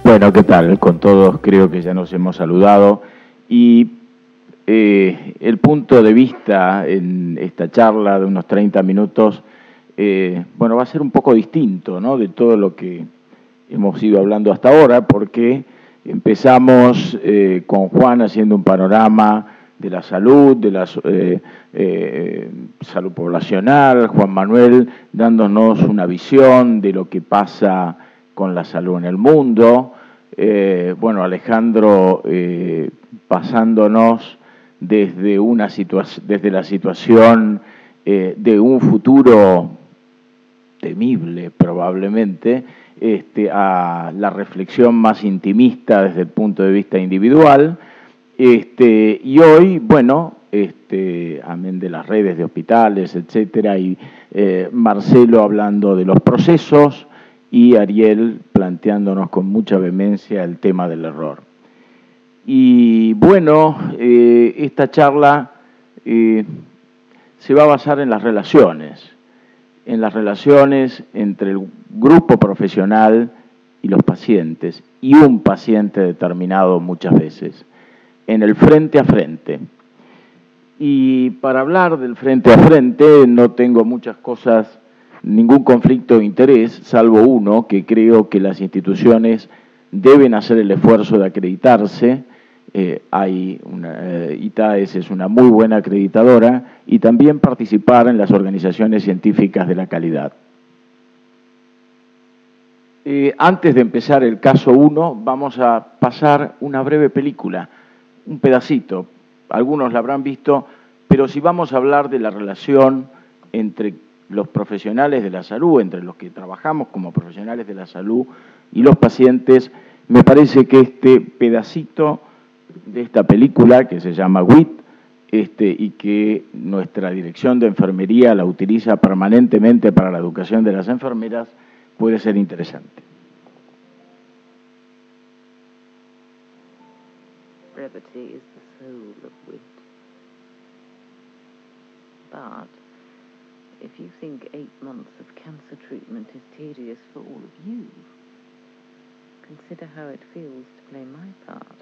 Bueno, ¿qué tal? Con todos creo que ya nos hemos saludado y el punto de vista en esta charla de unos 30 minutos, bueno, va a ser un poco distinto, ¿no?, de todo lo que hemos ido hablando hasta ahora, porque empezamos con Juan haciendo un panorama de la salud, de la salud poblacional, Juan Manuel dándonos una visión de lo que pasa con la salud en el mundo, bueno, Alejandro pasándonos desde la situación de un futuro temible probablemente, a la reflexión más intimista desde el punto de vista individual, y hoy, bueno, amén de las redes de hospitales, etcétera, y Marcelo hablando de los procesos, y Ariel planteándonos con mucha vehemencia el tema del error. Y bueno, esta charla se va a basar en las relaciones entre el grupo profesional y los pacientes, y un paciente determinado muchas veces, en el frente a frente. Y para hablar del frente a frente no tengo muchas cosas, ningún conflicto de interés, salvo uno, que creo que las instituciones deben hacer el esfuerzo de acreditarse. ITAES es una muy buena acreditadora, y también participar en las organizaciones científicas de la calidad. Antes de empezar el caso 1, vamos a pasar una breve película, un pedacito. Algunos la habrán visto, pero si vamos a hablar de la relación entre los profesionales de la salud, entre los que trabajamos como profesionales de la salud y los pacientes, me parece que este pedacito de esta película, que se llama WIT, y que nuestra dirección de enfermería la utiliza permanentemente para la educación de las enfermeras, puede ser interesante. Brevity is the soul of wit. But if you think 8 months of cancer treatment is tedious for all of you, consider how it feels to play my part.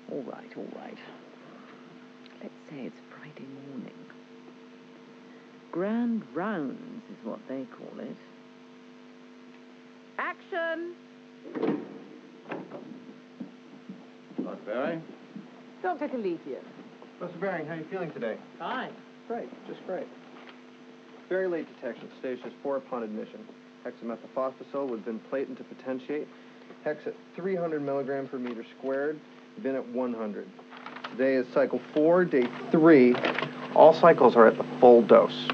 All right. Let's say it's Friday morning. Grand rounds is what they call it. Action! Dr. Baring? Dr. Kalikian. Professor Baring, how are you feeling today? Fine. Great, just great. Very late detection, stage just 4 upon admission. Hexamethylphosphosol with vinplatin to potentiate. Hex at 300 milligram per meter squared, Vin at 100. Today is cycle 4, day 3. All cycles are at the full dose.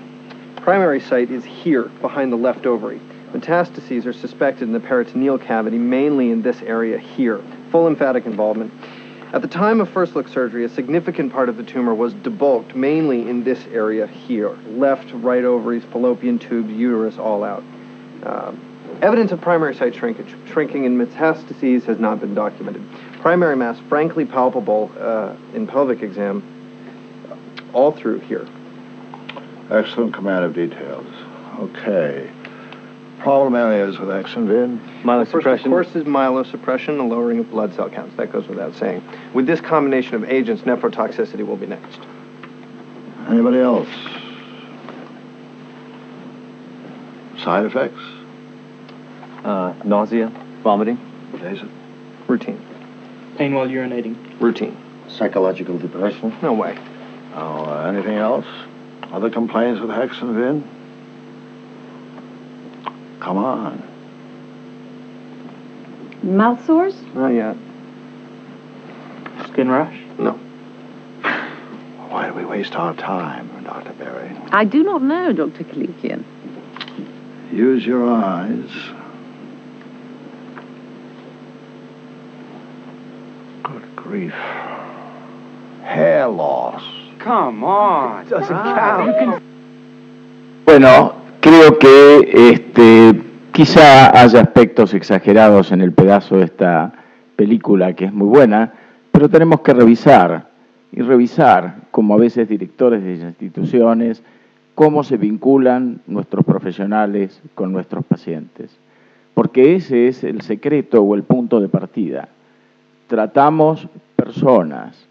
Primary site is here, behind the left ovary. Metastases are suspected in the peritoneal cavity, mainly in this area here. Full lymphatic involvement. At the time of first look surgery, a significant part of the tumor was debulked, mainly in this area here. Left, right ovaries, fallopian tubes, uterus, all out. Evidence of primary site shrinkage. Shrinking in metastases has not been documented. Primary mass, frankly palpable in pelvic exam, all through here. Excellent command of details. Okay. Problem areas with Exenvin? Myelosuppression. First, of course, is myelosuppression, a lowering of blood cell counts. That goes without saying. With this combination of agents, nephrotoxicity will be next. Anybody else? Side effects? Nausea, vomiting. Jason? Routine. Pain while urinating. Routine. Psychological depression? No way. Oh, anything else? Other complaints with Hexenvin? Come on. Mouth sores? Not yet. Skin rash? No. Why do we waste our time, Dr. Berry? I do not know, Dr. Kalikian. Use your eyes. Good grief. Hair loss. Come on. Doesn't count. Bueno, creo que Quizá haya aspectos exagerados en el pedazo de esta película, que es muy buena, pero tenemos que revisar, y revisar, como a veces directores de instituciones, cómo se vinculan nuestros profesionales con nuestros pacientes. Porque ese es el secreto o el punto de partida. Tratamos personas,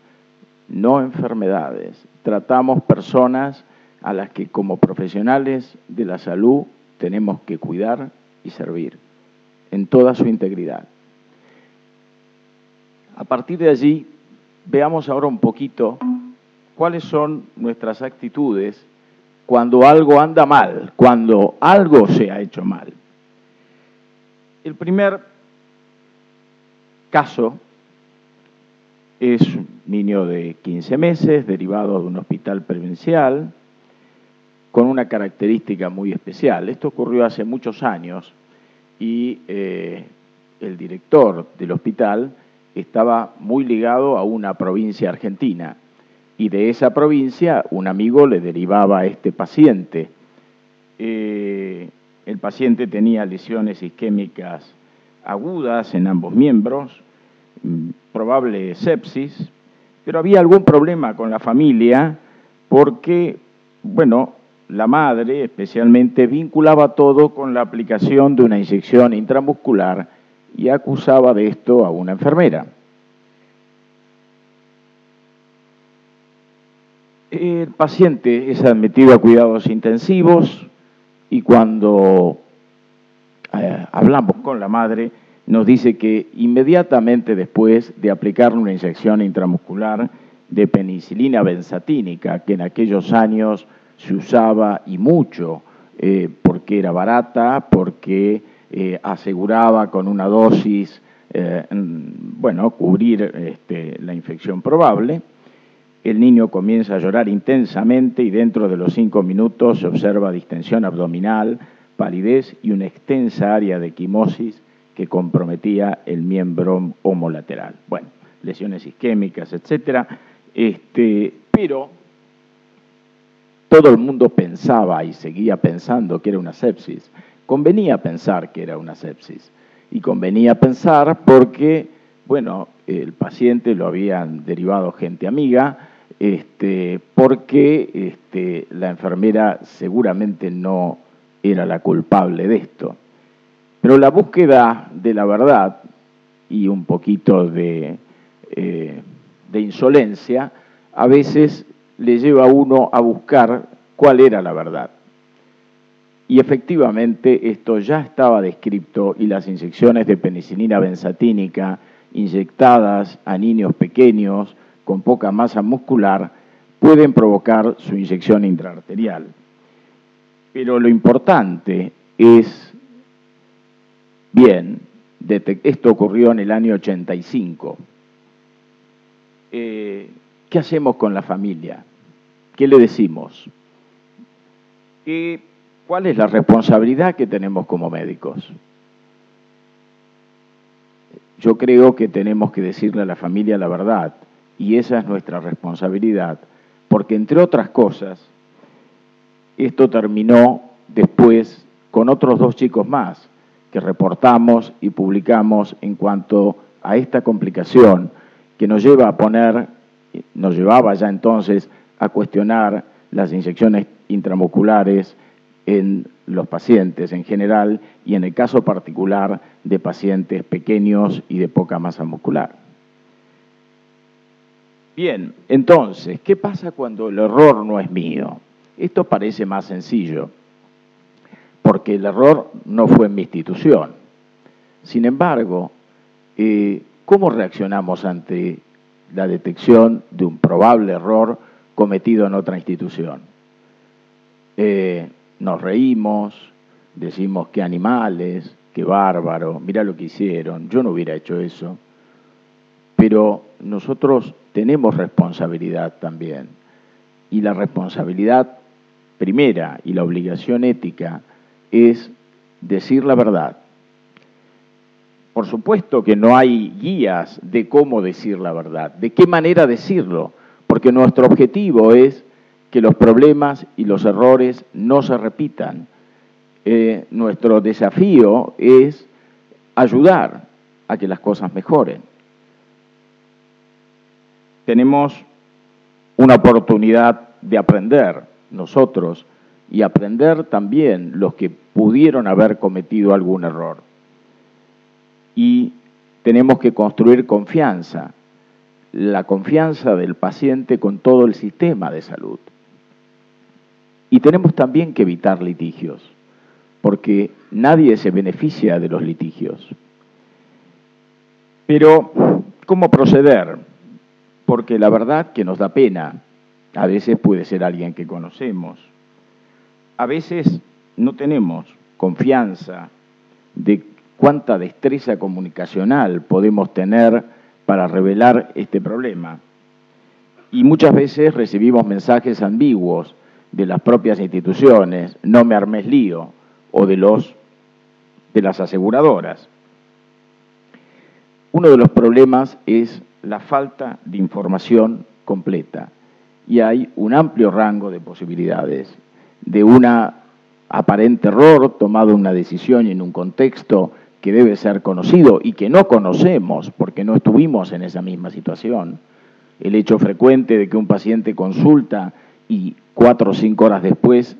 no enfermedades. Tratamos personas a las que como profesionales de la salud tenemos que cuidar y servir en toda su integridad. A partir de allí, veamos ahora un poquito cuáles son nuestras actitudes cuando algo anda mal, cuando algo se ha hecho mal. El primer caso es un niño de 15 meses, derivado de un hospital provincial, con una característica muy especial. Esto ocurrió hace muchos años y el director del hospital estaba muy ligado a una provincia argentina y de esa provincia un amigo le derivaba a este paciente. El paciente tenía lesiones isquémicas agudas en ambos miembros, probable sepsis, pero había algún problema con la familia porque, bueno, la madre especialmente vinculaba todo con la aplicación de una inyección intramuscular y acusaba de esto a una enfermera. El paciente es admitido a cuidados intensivos y cuando hablamos con la madre nos dice que inmediatamente después de aplicarle una inyección intramuscular de penicilina benzatínica, que en aquellos años se usaba y mucho porque era barata, porque aseguraba con una dosis, cubrir la infección probable. El niño comienza a llorar intensamente y dentro de los 5 minutos se observa distensión abdominal, palidez y una extensa área de equimosis que comprometía el miembro homolateral. Bueno, lesiones isquémicas, etcétera. Pero todo el mundo pensaba y seguía pensando que era una sepsis. Convenía pensar que era una sepsis. Y convenía pensar porque, bueno, el paciente lo habían derivado gente amiga, porque la enfermera seguramente no era la culpable de esto. Pero la búsqueda de la verdad y un poquito de insolencia a veces le lleva a uno a buscar cuál era la verdad. Y efectivamente esto ya estaba descrito y las inyecciones de penicilina benzatínica inyectadas a niños pequeños con poca masa muscular pueden provocar su inyección intraarterial. Pero lo importante es, bien, esto ocurrió en el año 85. ¿Qué hacemos con la familia? ¿Qué le decimos? ¿Cuál es la responsabilidad que tenemos como médicos? Yo creo que tenemos que decirle a la familia la verdad, y esa es nuestra responsabilidad, porque entre otras cosas, esto terminó después con otros 2 chicos más que reportamos y publicamos en cuanto a esta complicación que nos llevaba ya entonces a cuestionar las inyecciones intramusculares en los pacientes en general y en el caso particular de pacientes pequeños y de poca masa muscular. Bien, entonces, ¿qué pasa cuando el error no es mío? Esto parece más sencillo, porque el error no fue en mi institución. Sin embargo, ¿cómo reaccionamos ante la detección de un probable error cometido en otra institución? Nos reímos, decimos qué animales, qué bárbaro, mirá lo que hicieron, yo no hubiera hecho eso. Pero nosotros tenemos responsabilidad también. Y la responsabilidad primera y la obligación ética es decir la verdad. Por supuesto que no hay guías de cómo decir la verdad, de qué manera decirlo, porque nuestro objetivo es que los problemas y los errores no se repitan. nuestro desafío es ayudar a que las cosas mejoren. Tenemos una oportunidad de aprender nosotros y aprender también los que pudieron haber cometido algún error. Y tenemos que construir confianza, la confianza del paciente con todo el sistema de salud. Y tenemos también que evitar litigios, porque nadie se beneficia de los litigios. Pero, ¿cómo proceder? Porque la verdad que nos da pena. A veces puede ser alguien que conocemos. A veces no tenemos confianza de cuánta destreza comunicacional podemos tener para revelar este problema. Y muchas veces recibimos mensajes ambiguos de las propias instituciones, no me armes lío, o de las aseguradoras. Uno de los problemas es la falta de información completa, y hay un amplio rango de posibilidades de un aparente error tomado una decisión en un contexto que debe ser conocido y que no conocemos porque no estuvimos en esa misma situación. El hecho frecuente de que un paciente consulta y 4 o 5 horas después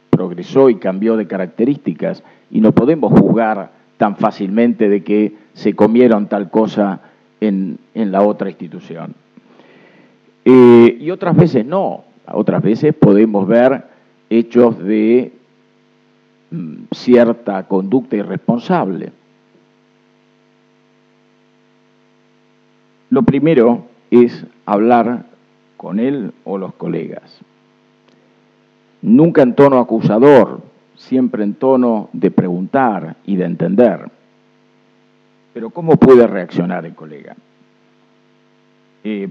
progresó y cambió de características, y no podemos juzgar tan fácilmente de que se comieron tal cosa en la otra institución. Y otras veces no, otras veces podemos ver hechos de cierta conducta irresponsable. Lo primero es hablar con él o los colegas. Nunca en tono acusador, siempre en tono de preguntar y de entender. Pero ¿cómo puede reaccionar el colega?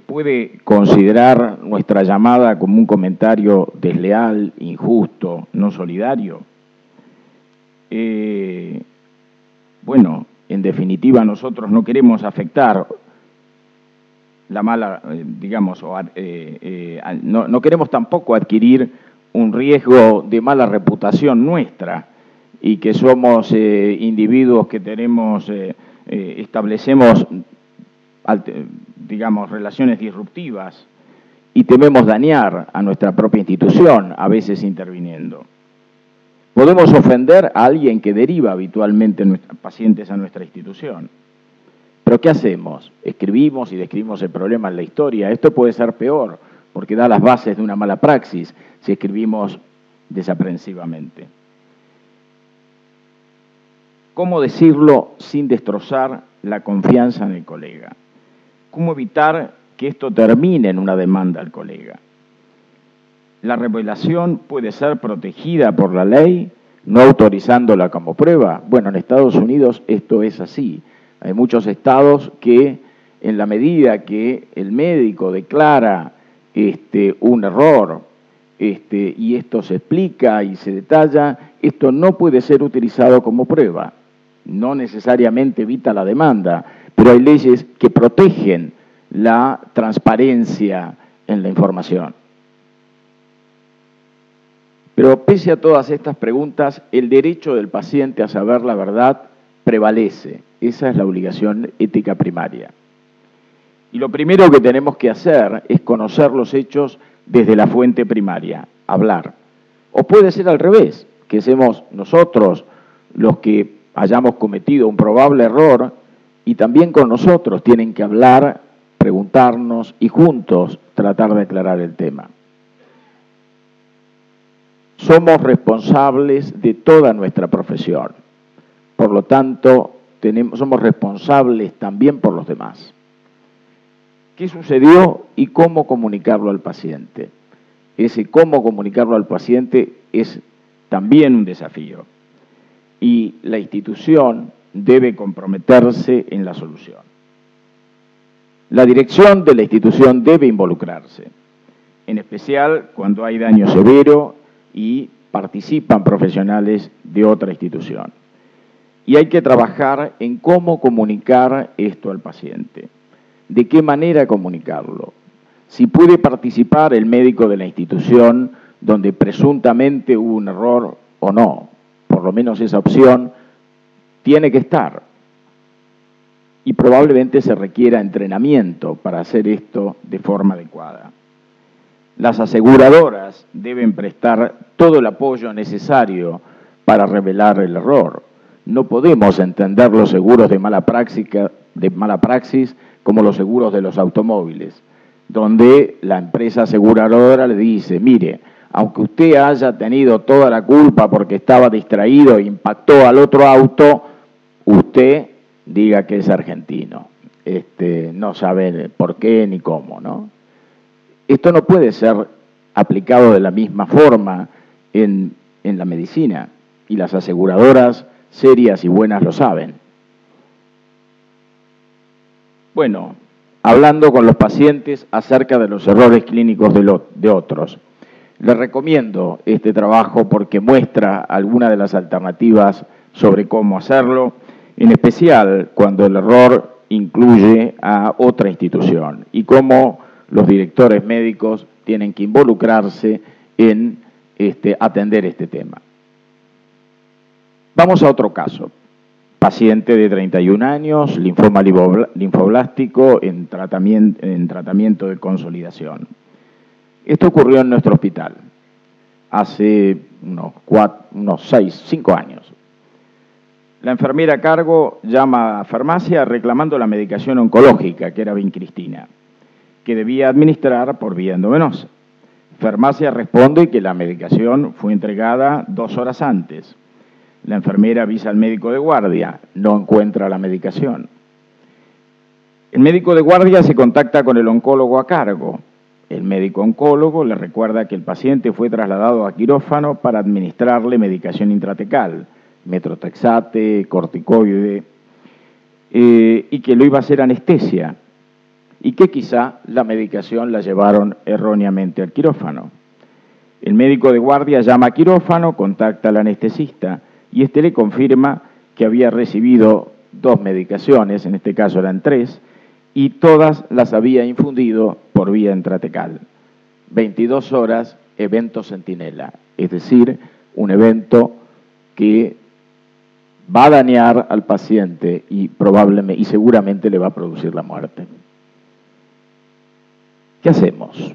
¿Puede considerar nuestra llamada como un comentario desleal, injusto, no solidario? Bueno, en definitiva nosotros no queremos afectar la mala, no queremos tampoco adquirir un riesgo de mala reputación nuestra y que somos individuos que tenemos, establecemos, relaciones disruptivas y tememos dañar a nuestra propia institución, a veces interviniendo. Podemos ofender a alguien que deriva habitualmente pacientes a nuestra institución. ¿Pero qué hacemos? Escribimos y describimos el problema en la historia. Esto puede ser peor, porque da las bases de una mala praxis si escribimos desaprensivamente. ¿Cómo decirlo sin destrozar la confianza en el colega? ¿Cómo evitar que esto termine en una demanda al colega? La revelación puede ser protegida por la ley, no autorizándola como prueba. Bueno, en Estados Unidos esto es así. Hay muchos estados que, en la medida que el médico declara un error, y esto se explica y se detalla, esto no puede ser utilizado como prueba. No necesariamente evita la demanda, pero hay leyes que protegen la transparencia en la información. Pero pese a todas estas preguntas, el derecho del paciente a saber la verdad prevalece. Esa es la obligación ética primaria. Y lo primero que tenemos que hacer es conocer los hechos desde la fuente primaria, hablar. O puede ser al revés, que seamos nosotros los que hayamos cometido un probable error y también con nosotros tienen que hablar, preguntarnos y juntos tratar de aclarar el tema. Somos responsables de toda nuestra profesión. Por lo tanto, somos responsables también por los demás. ¿Qué sucedió y cómo comunicarlo al paciente? Ese cómo comunicarlo al paciente es también un desafío. Y la institución debe comprometerse en la solución. La dirección de la institución debe involucrarse, en especial cuando hay daño severo y participan profesionales de otra institución. Y hay que trabajar en cómo comunicar esto al paciente. ¿De qué manera comunicarlo? Si puede participar el médico de la institución donde presuntamente hubo un error o no. por lo menos esa opción tiene que estar. Y probablemente se requiera entrenamiento para hacer esto de forma adecuada. Las aseguradoras deben prestar todo el apoyo necesario para revelar el error. No podemos entender los seguros de mala praxis como los seguros de los automóviles, donde la empresa aseguradora le dice, mire, aunque usted haya tenido toda la culpa porque estaba distraído e impactó al otro auto, usted diga que es argentino. No sabe por qué ni cómo, ¿no? Esto no puede ser aplicado de la misma forma en la medicina, y las aseguradoras serias y buenas lo saben. Bueno, hablando con los pacientes acerca de los errores clínicos de otros. Les recomiendo este trabajo porque muestra algunas de las alternativas sobre cómo hacerlo, en especial cuando el error incluye a otra institución y cómo los directores médicos tienen que involucrarse en atender este tema. Vamos a otro caso. Paciente de 31 años, linfoma linfoblástico en tratamiento de consolidación. Esto ocurrió en nuestro hospital hace unos 5 años. La enfermera a cargo llama a farmacia reclamando la medicación oncológica, que era vincristina, que debía administrar por vía endovenosa. Farmacia responde que la medicación fue entregada 2 horas antes. La enfermera avisa al médico de guardia, no encuentra la medicación. El médico de guardia se contacta con el oncólogo a cargo. El médico oncólogo le recuerda que el paciente fue trasladado a quirófano para administrarle medicación intratecal, metrotexate, corticoide, y que lo iba a hacer anestesia, y que quizá la medicación la llevaron erróneamente al quirófano. El médico de guardia llama a quirófano, contacta al anestesista, y este le confirma que había recibido 2 medicaciones, en este caso eran 3, y todas las había infundido por vía intratecal. 22 horas, evento centinela, es decir, un evento que va a dañar al paciente y seguramente le va a producir la muerte. ¿Qué hacemos?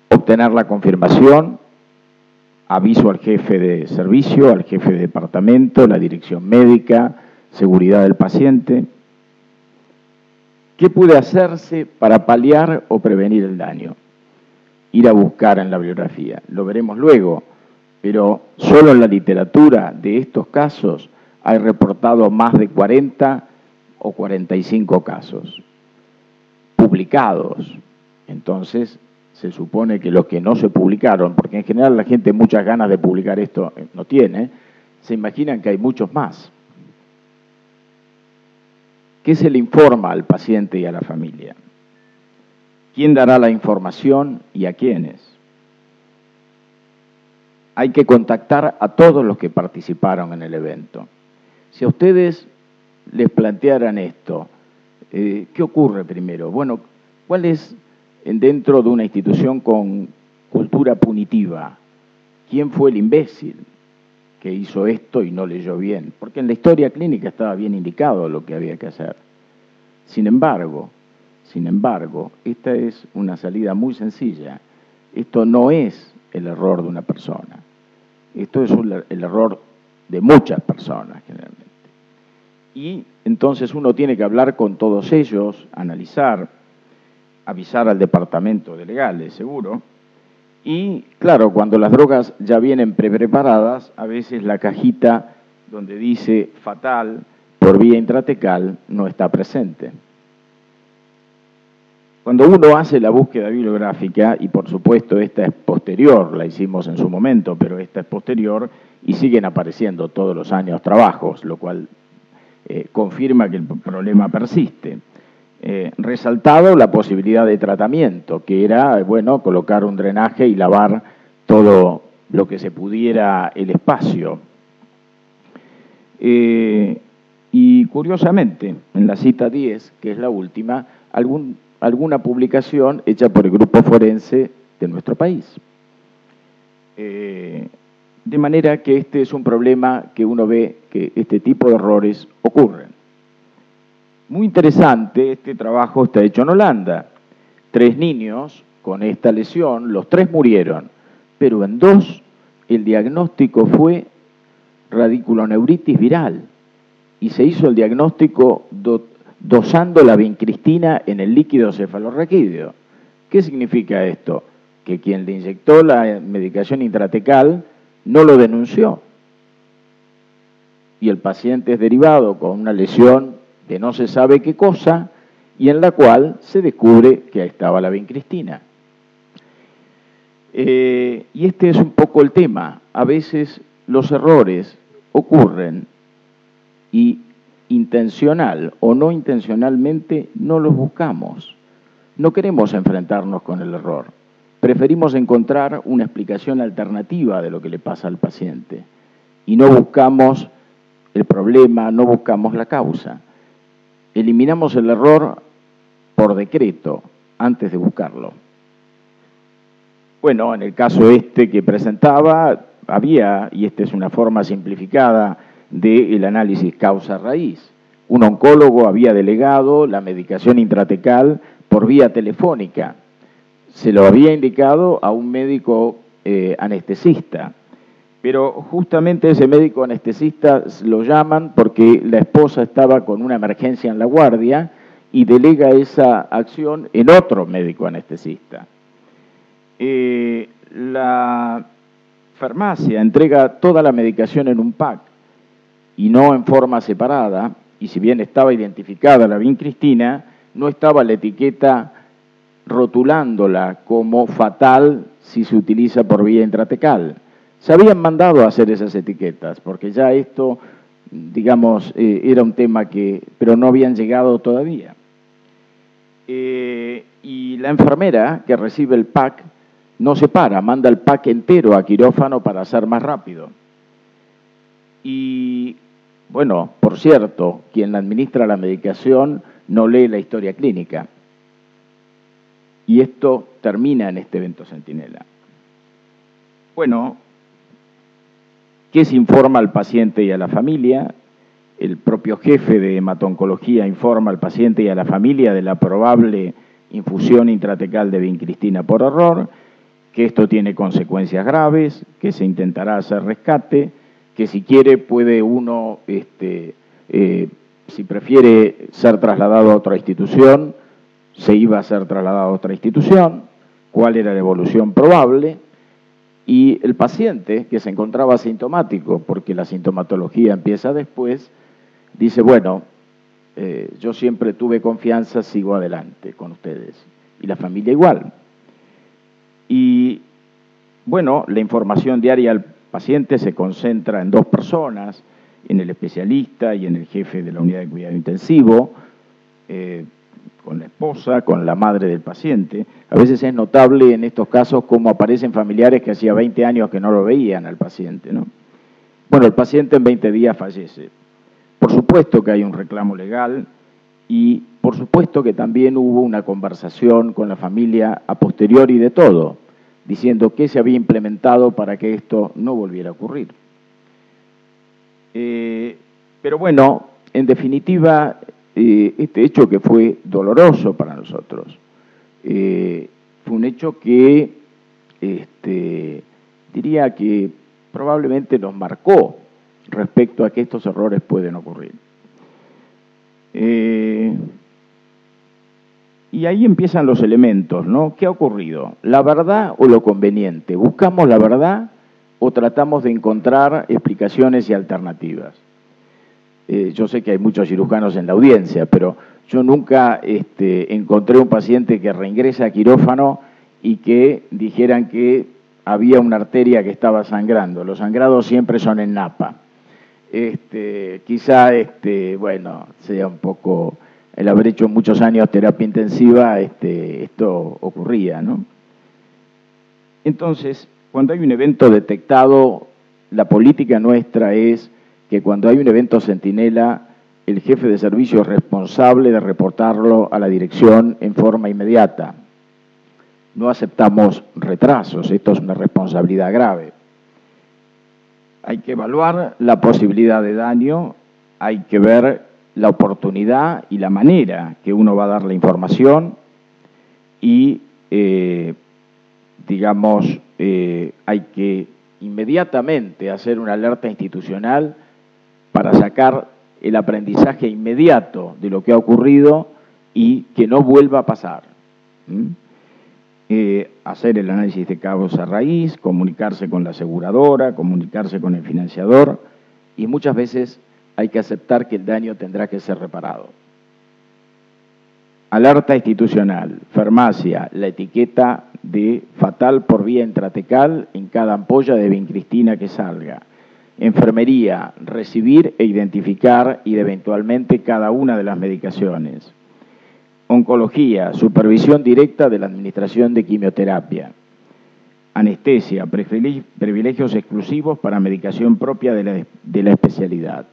Obtener la confirmación, aviso al jefe de servicio, al jefe de departamento, la dirección médica, seguridad del paciente. ¿Qué puede hacerse para paliar o prevenir el daño? Ir a buscar en la bibliografía, lo veremos luego, pero solo en la literatura de estos casos hay reportado más de 40 o 45 casos publicados. Entonces, se supone que los que no se publicaron, porque en general la gente muchas ganas de publicar esto no tiene, se imaginan que hay muchos más. ¿Qué se le informa al paciente y a la familia? ¿Quién dará la información y a quiénes? Hay que contactar a todos los que participaron en el evento. Si a ustedes les plantearan esto, ¿qué ocurre primero? Bueno, ¿cuál es dentro de una institución con cultura punitiva? ¿Quién fue el imbécil que hizo esto y no leyó bien? Porque en la historia clínica estaba bien indicado lo que había que hacer. Sin embargo, esta es una salida muy sencilla. Esto no es el error de una persona. Esto es el error de muchas personas, generalmente. Y entonces uno tiene que hablar con todos ellos, analizar, avisar al departamento de legales, seguro. Y, claro, cuando las drogas ya vienen preparadas, a veces la cajita donde dice fatal por vía intratecal no está presente. Cuando uno hace la búsqueda bibliográfica, y por supuesto esta es posterior, la hicimos en su momento, pero esta es posterior, y siguen apareciendo todos los años trabajos, lo cual confirma que el problema persiste. Resaltado la posibilidad de tratamiento, que era, bueno, colocar un drenaje y lavar todo lo que se pudiera el espacio. Y curiosamente, en la cita 10, que es la última, alguna publicación hecha por el grupo forense de nuestro país. De manera que este es un problema que uno ve que este tipo de errores ocurren. Muy interesante, este trabajo está hecho en Holanda. 3 niños con esta lesión, los 3 murieron, pero en 2 el diagnóstico fue radiculoneuritis viral y se hizo el diagnóstico dosando la vincristina en el líquido cefalorraquídeo. ¿Qué significa esto? Que quien le inyectó la medicación intratecal no lo denunció y el paciente es derivado con una lesión de no se sabe qué cosa y en la cual se descubre que ahí estaba la vincristina. Y este es un poco el tema. A veces los errores ocurren y intencional o no intencionalmente no los buscamos. No queremos enfrentarnos con el error. Preferimos encontrar una explicación alternativa de lo que le pasa al paciente y no buscamos el problema, no buscamos la causa. Eliminamos el error por decreto antes de buscarlo. Bueno, en el caso este que presentaba, había, y esta es una forma simplificada del análisis causa-raíz. Un oncólogo había delegado la medicación intratecal por vía telefónica. Se lo había indicado a un médico anestesista, pero justamente ese médico anestesista lo llaman porque la esposa estaba con una emergencia en la guardia y delega esa acción en otro médico anestesista. La farmacia entrega toda la medicación en un pack y no en forma separada, y si bien estaba identificada la vincristina, no estaba la etiqueta rotulándola como fatal si se utiliza por vía intratecal. Se habían mandado a hacer esas etiquetas, porque ya esto, digamos, era un tema pero no habían llegado todavía. Y la enfermera que recibe el pack no se para, manda el pack entero a quirófano para hacer más rápido. Y, bueno, por cierto, quien administra la medicación no lee la historia clínica. Y esto termina en este evento centinela. Bueno, ¿qué se informa al paciente y a la familia? El propio jefe de hematoncología informa al paciente y a la familia de la probable infusión intratecal de vincristina por error, que esto tiene consecuencias graves, que se intentará hacer rescate, que si quiere puede uno, si prefiere ser trasladado a otra institución, se iba a ser trasladado a otra institución, cuál era la evolución probable, y el paciente que se encontraba asintomático, porque la sintomatología empieza después, dice, bueno, yo siempre tuve confianza, sigo adelante con ustedes, y la familia igual. Y, bueno, la información diaria al paciente se concentra en 2 personas, en el especialista y en el jefe de la unidad de cuidado intensivo, con la esposa, con la madre del paciente. A veces es notable en estos casos cómo aparecen familiares que hacía 20 años que no lo veían al paciente, ¿no? Bueno, el paciente en 20 días fallece. Por supuesto que hay un reclamo legal y por supuesto que también hubo una conversación con la familia a posteriori de todo, diciendo qué se había implementado para que esto no volviera a ocurrir. Pero bueno, en definitiva, este hecho que fue doloroso para nosotros, fue un hecho que diría que probablemente nos marcó respecto a que estos errores pueden ocurrir. Y ahí empiezan los elementos, ¿no? ¿Qué ha ocurrido? ¿La verdad o lo conveniente? ¿Buscamos la verdad o tratamos de encontrar explicaciones y alternativas? Yo sé que hay muchos cirujanos en la audiencia, pero yo nunca encontré un paciente que reingresa a quirófano y que dijeran que había una arteria que estaba sangrando. Los sangrados siempre son en napa. Quizá, bueno, sea un poco, el haber hecho muchos años terapia intensiva, esto ocurría, ¿no? Entonces, cuando hay un evento detectado, la política nuestra es que cuando hay un evento centinela, el jefe de servicio es responsable de reportarlo a la dirección en forma inmediata. No aceptamos retrasos, esto es una responsabilidad grave. Hay que evaluar la posibilidad de daño, hay que ver la oportunidad y la manera que uno va a dar la información y, hay que inmediatamente hacer una alerta institucional para sacar el aprendizaje inmediato de lo que ha ocurrido y que no vuelva a pasar. Hacer el análisis de causas a raíz, comunicarse con la aseguradora, comunicarse con el financiador y muchas veces hay que aceptar que el daño tendrá que ser reparado. Alerta institucional, farmacia, la etiqueta de fatal por vía intratecal en cada ampolla de vincristina que salga. Enfermería, recibir e identificar y eventualmente cada una de las medicaciones. Oncología, supervisión directa de la administración de quimioterapia. Anestesia, privilegios exclusivos para medicación propia de la especialidad.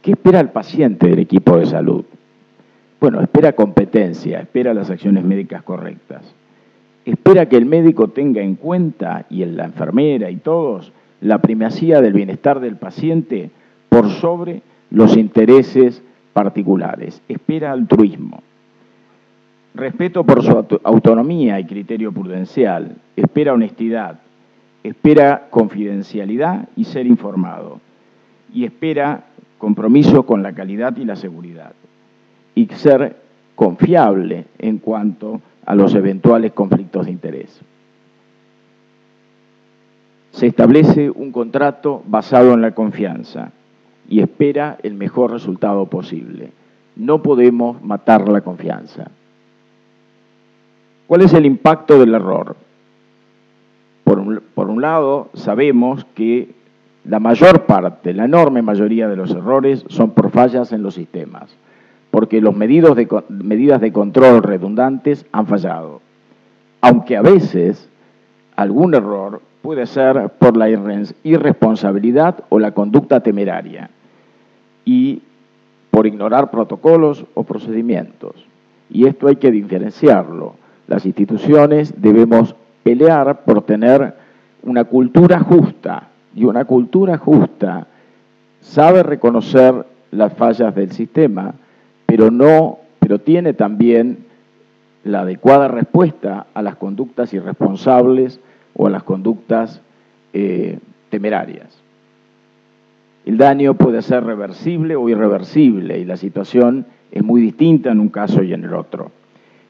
¿Qué espera el paciente del equipo de salud? Bueno, espera competencia, espera las acciones médicas correctas. Espera que el médico tenga en cuenta, y la enfermera y todos, la primacía del bienestar del paciente por sobre los intereses particulares. Espera altruismo. Respeto por su autonomía y criterio prudencial. Espera honestidad. Espera confidencialidad y ser informado. Y espera compromiso con la calidad y la seguridad. Y ser confiable en cuanto a los eventuales conflictos de interés. Se establece un contrato basado en la confianza y espera el mejor resultado posible. No podemos matar la confianza. ¿Cuál es el impacto del error? Por un lado, sabemos que la mayor parte, la enorme mayoría de los errores son por fallas en los sistemas, porque las medidas de control redundantes han fallado, aunque a veces algún error puede ser por la irresponsabilidad o la conducta temeraria y por ignorar protocolos o procedimientos. Y esto hay que diferenciarlo. Las instituciones debemos pelear por tener una cultura justa, y una cultura justa sabe reconocer las fallas del sistema, pero tiene también la adecuada respuesta a las conductas irresponsables o a las conductas temerarias. El daño puede ser reversible o irreversible y la situación es muy distinta en un caso y en el otro.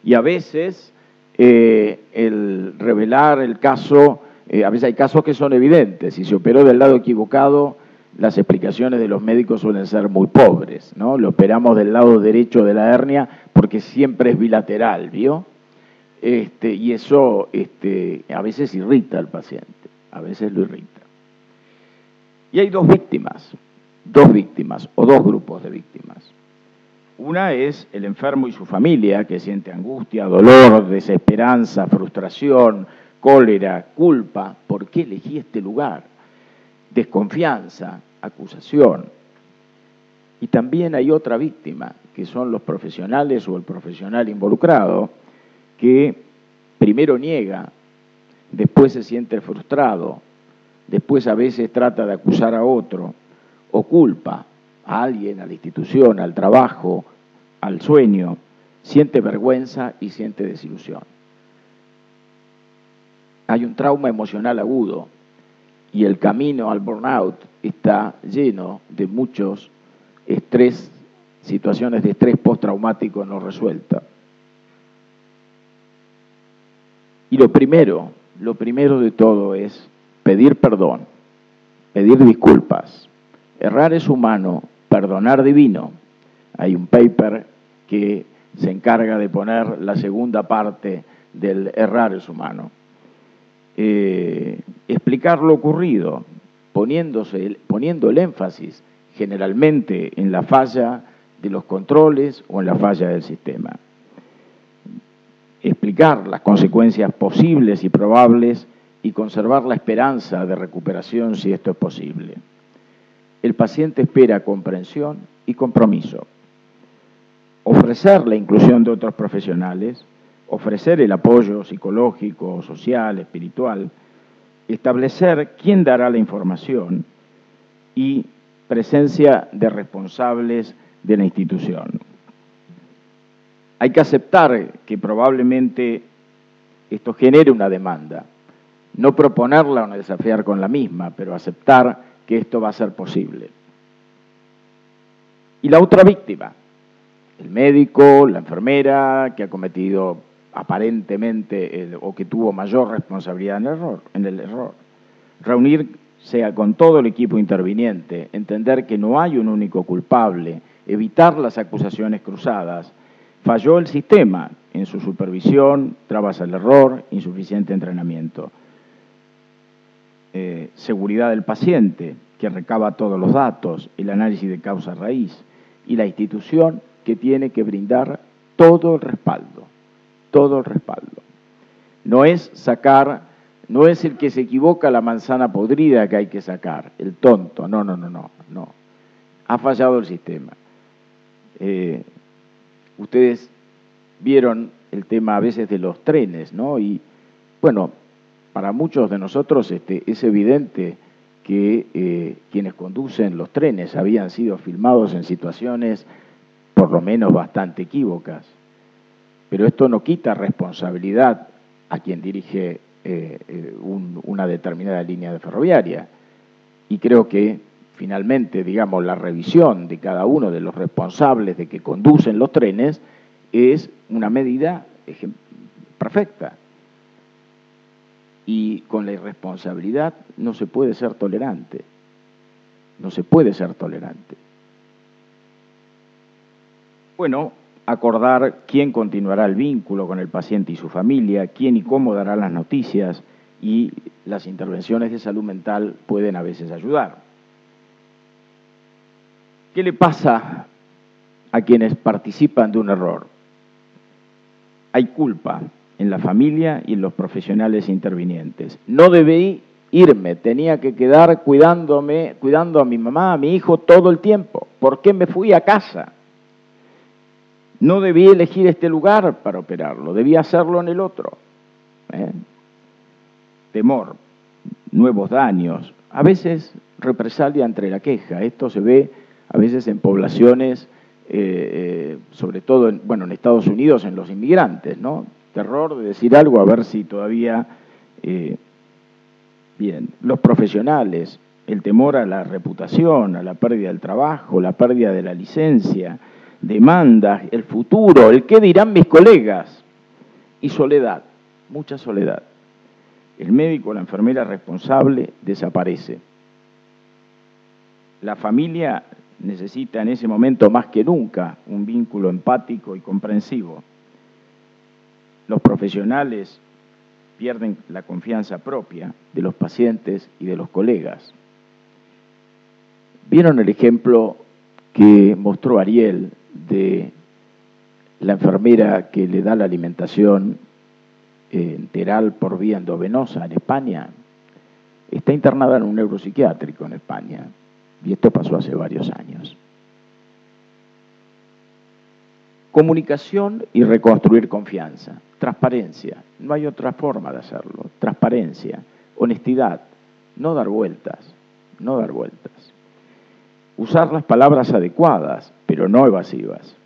Y a veces el revelar el caso, a veces hay casos que son evidentes. Si se operó del lado equivocado, las explicaciones de los médicos suelen ser muy pobres, ¿no? Lo operamos del lado derecho de la hernia porque siempre es bilateral, ¿vio? Y eso a veces irrita al paciente, a veces lo irrita. Y hay dos víctimas o dos grupos de víctimas. Una es el enfermo y su familia, que siente angustia, dolor, desesperanza, frustración, cólera, culpa. ¿Por qué elegí este lugar? Desconfianza, acusación. Y también hay otra víctima, que son los profesionales o el profesional involucrado, que primero niega, después se siente frustrado, después a veces trata de acusar a otro, o culpa a alguien, a la institución, al trabajo, al sueño, siente vergüenza y siente desilusión. Hay un trauma emocional agudo y el camino al burnout está lleno de muchos estrés, situaciones de estrés postraumático no resuelta. Y lo primero de todo es pedir perdón, pedir disculpas. Errar es humano, perdonar divino. Hay un paper que se encarga de poner la segunda parte del errar es humano. Explicar lo ocurrido, poniendo el énfasis generalmente en la falla de los controles o en la falla del sistema. Explicar las consecuencias posibles y probables y conservar la esperanza de recuperación si esto es posible. El paciente espera comprensión y compromiso. Ofrecer la inclusión de otros profesionales, ofrecer el apoyo psicológico, social, espiritual, establecer quién dará la información y presencia de responsables de la institución. Hay que aceptar que probablemente esto genere una demanda, no proponerla o no desafiar con la misma, pero aceptar que esto va a ser posible. Y la otra víctima, el médico, la enfermera, que ha cometido aparentemente o que tuvo mayor responsabilidad en el error. Reunirse con todo el equipo interviniente, entender que no hay un único culpable, evitar las acusaciones cruzadas. Falló el sistema en su supervisión, trabas al error, insuficiente entrenamiento. Seguridad del paciente, que recaba todos los datos, el análisis de causa raíz, y la institución que tiene que brindar todo el respaldo, todo el respaldo. No es sacar, no es el que se equivoca la manzana podrida que hay que sacar, el tonto, no. Ha fallado el sistema. Ustedes vieron el tema a veces de los trenes, ¿no? Y bueno, para muchos de nosotros es evidente que quienes conducen los trenes habían sido filmados en situaciones por lo menos bastante equívocas. Pero esto no quita responsabilidad a quien dirige una determinada línea de ferroviaria. Y creo que finalmente, digamos, la revisión de cada uno de los responsables de que conducen los trenes es una medida perfecta. Y con la irresponsabilidad no se puede ser tolerante. No se puede ser tolerante. Bueno, acordar quién continuará el vínculo con el paciente y su familia, quién y cómo dará las noticias, y las intervenciones de salud mental pueden a veces ayudar. ¿Qué le pasa a quienes participan de un error? Hay culpa en la familia y en los profesionales intervinientes. No debí irme, tenía que quedar cuidando a mi mamá, a mi hijo todo el tiempo. ¿Por qué me fui a casa? No debí elegir este lugar para operarlo, debía hacerlo en el otro. Temor, nuevos daños, a veces represalia entre la queja. Esto se ve a veces en poblaciones, sobre todo en Estados Unidos, en los inmigrantes, ¿no? Terror de decir algo, a ver si todavía... Bien, los profesionales, el temor a la reputación, a la pérdida del trabajo, la pérdida de la licencia, demandas, el futuro, el qué dirán mis colegas, y soledad, mucha soledad. El médico, la enfermera responsable desaparece. La familia necesita en ese momento más que nunca un vínculo empático y comprensivo. Los profesionales pierden la confianza propia de los pacientes y de los colegas. ¿Vieron el ejemplo que mostró Ariel de la enfermera que le da la alimentación enteral por vía endovenosa en España? Está internada en un neuropsiquiátrico en España, y esto pasó hace varios años. Comunicación y reconstruir confianza. Transparencia. No hay otra forma de hacerlo. Transparencia. Honestidad. No dar vueltas. No dar vueltas. Usar las palabras adecuadas, pero no evasivas.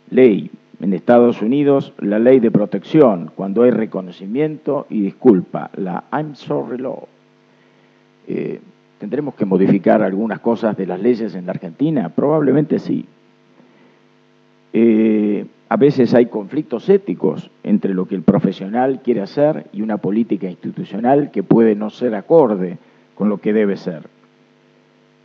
Ley. En Estados Unidos, la ley de protección, cuando hay reconocimiento y disculpa, la I'm sorry law. ¿Tendremos que modificar algunas cosas de las leyes en la Argentina? Probablemente sí. A veces hay conflictos éticos entre lo que el profesional quiere hacer y una política institucional que puede no ser acorde con lo que debe ser.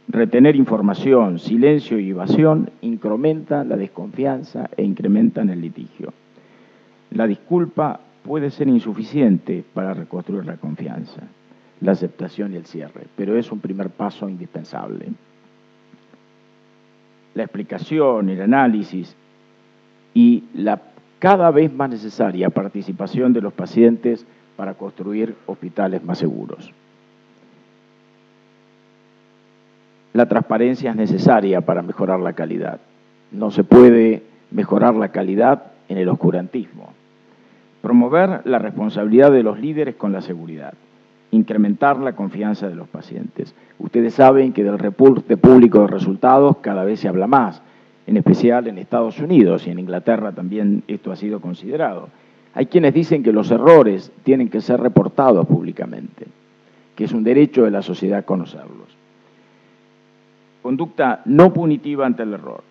Retener información, silencio y evasión incrementan la desconfianza e incrementan el litigio. La disculpa puede ser insuficiente para reconstruir la confianza, la aceptación y el cierre, pero es un primer paso indispensable. La explicación, el análisis y la cada vez más necesaria participación de los pacientes para construir hospitales más seguros. La transparencia es necesaria para mejorar la calidad. No se puede mejorar la calidad en el oscurantismo. Promover la responsabilidad de los líderes con la seguridad. incrementar la confianza de los pacientes. Ustedes saben que del reporte público de resultados cada vez se habla más, en especial en Estados Unidos y en Inglaterra también esto ha sido considerado. Hay quienes dicen que los errores tienen que ser reportados públicamente, que es un derecho de la sociedad conocerlos. Conducta no punitiva ante el error,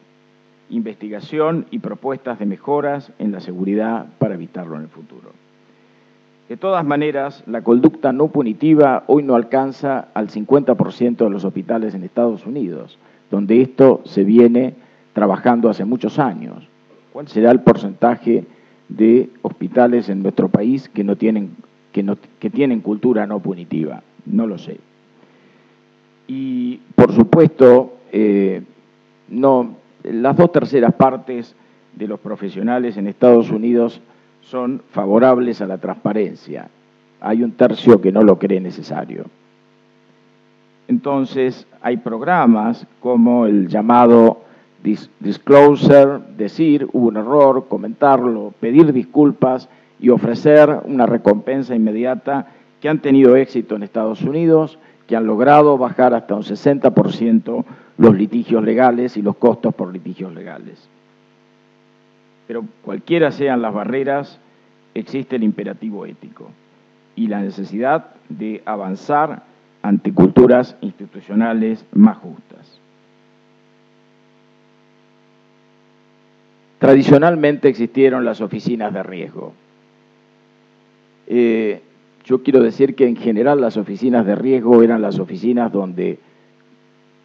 investigación y propuestas de mejoras en la seguridad para evitarlo en el futuro. De todas maneras, la conducta no punitiva hoy no alcanza al 50% de los hospitales en Estados Unidos, donde esto se viene trabajando hace muchos años. ¿Cuál será el porcentaje de hospitales en nuestro país que tienen cultura no punitiva? No lo sé. Y, por supuesto, las 2/3 partes de los profesionales en Estados Unidos son favorables a la transparencia. Hay 1/3 que no lo cree necesario. Entonces, hay programas como el llamado disclosure, decir hubo un error, comentarlo, pedir disculpas y ofrecer una recompensa inmediata que han tenido éxito en Estados Unidos, que han logrado bajar hasta un 60% los litigios legales y los costos por litigios legales. Pero cualquiera sean las barreras, existe el imperativo ético y la necesidad de avanzar ante culturas institucionales más justas. Tradicionalmente existieron las oficinas de riesgo. Yo quiero decir que en general las oficinas de riesgo eran las oficinas donde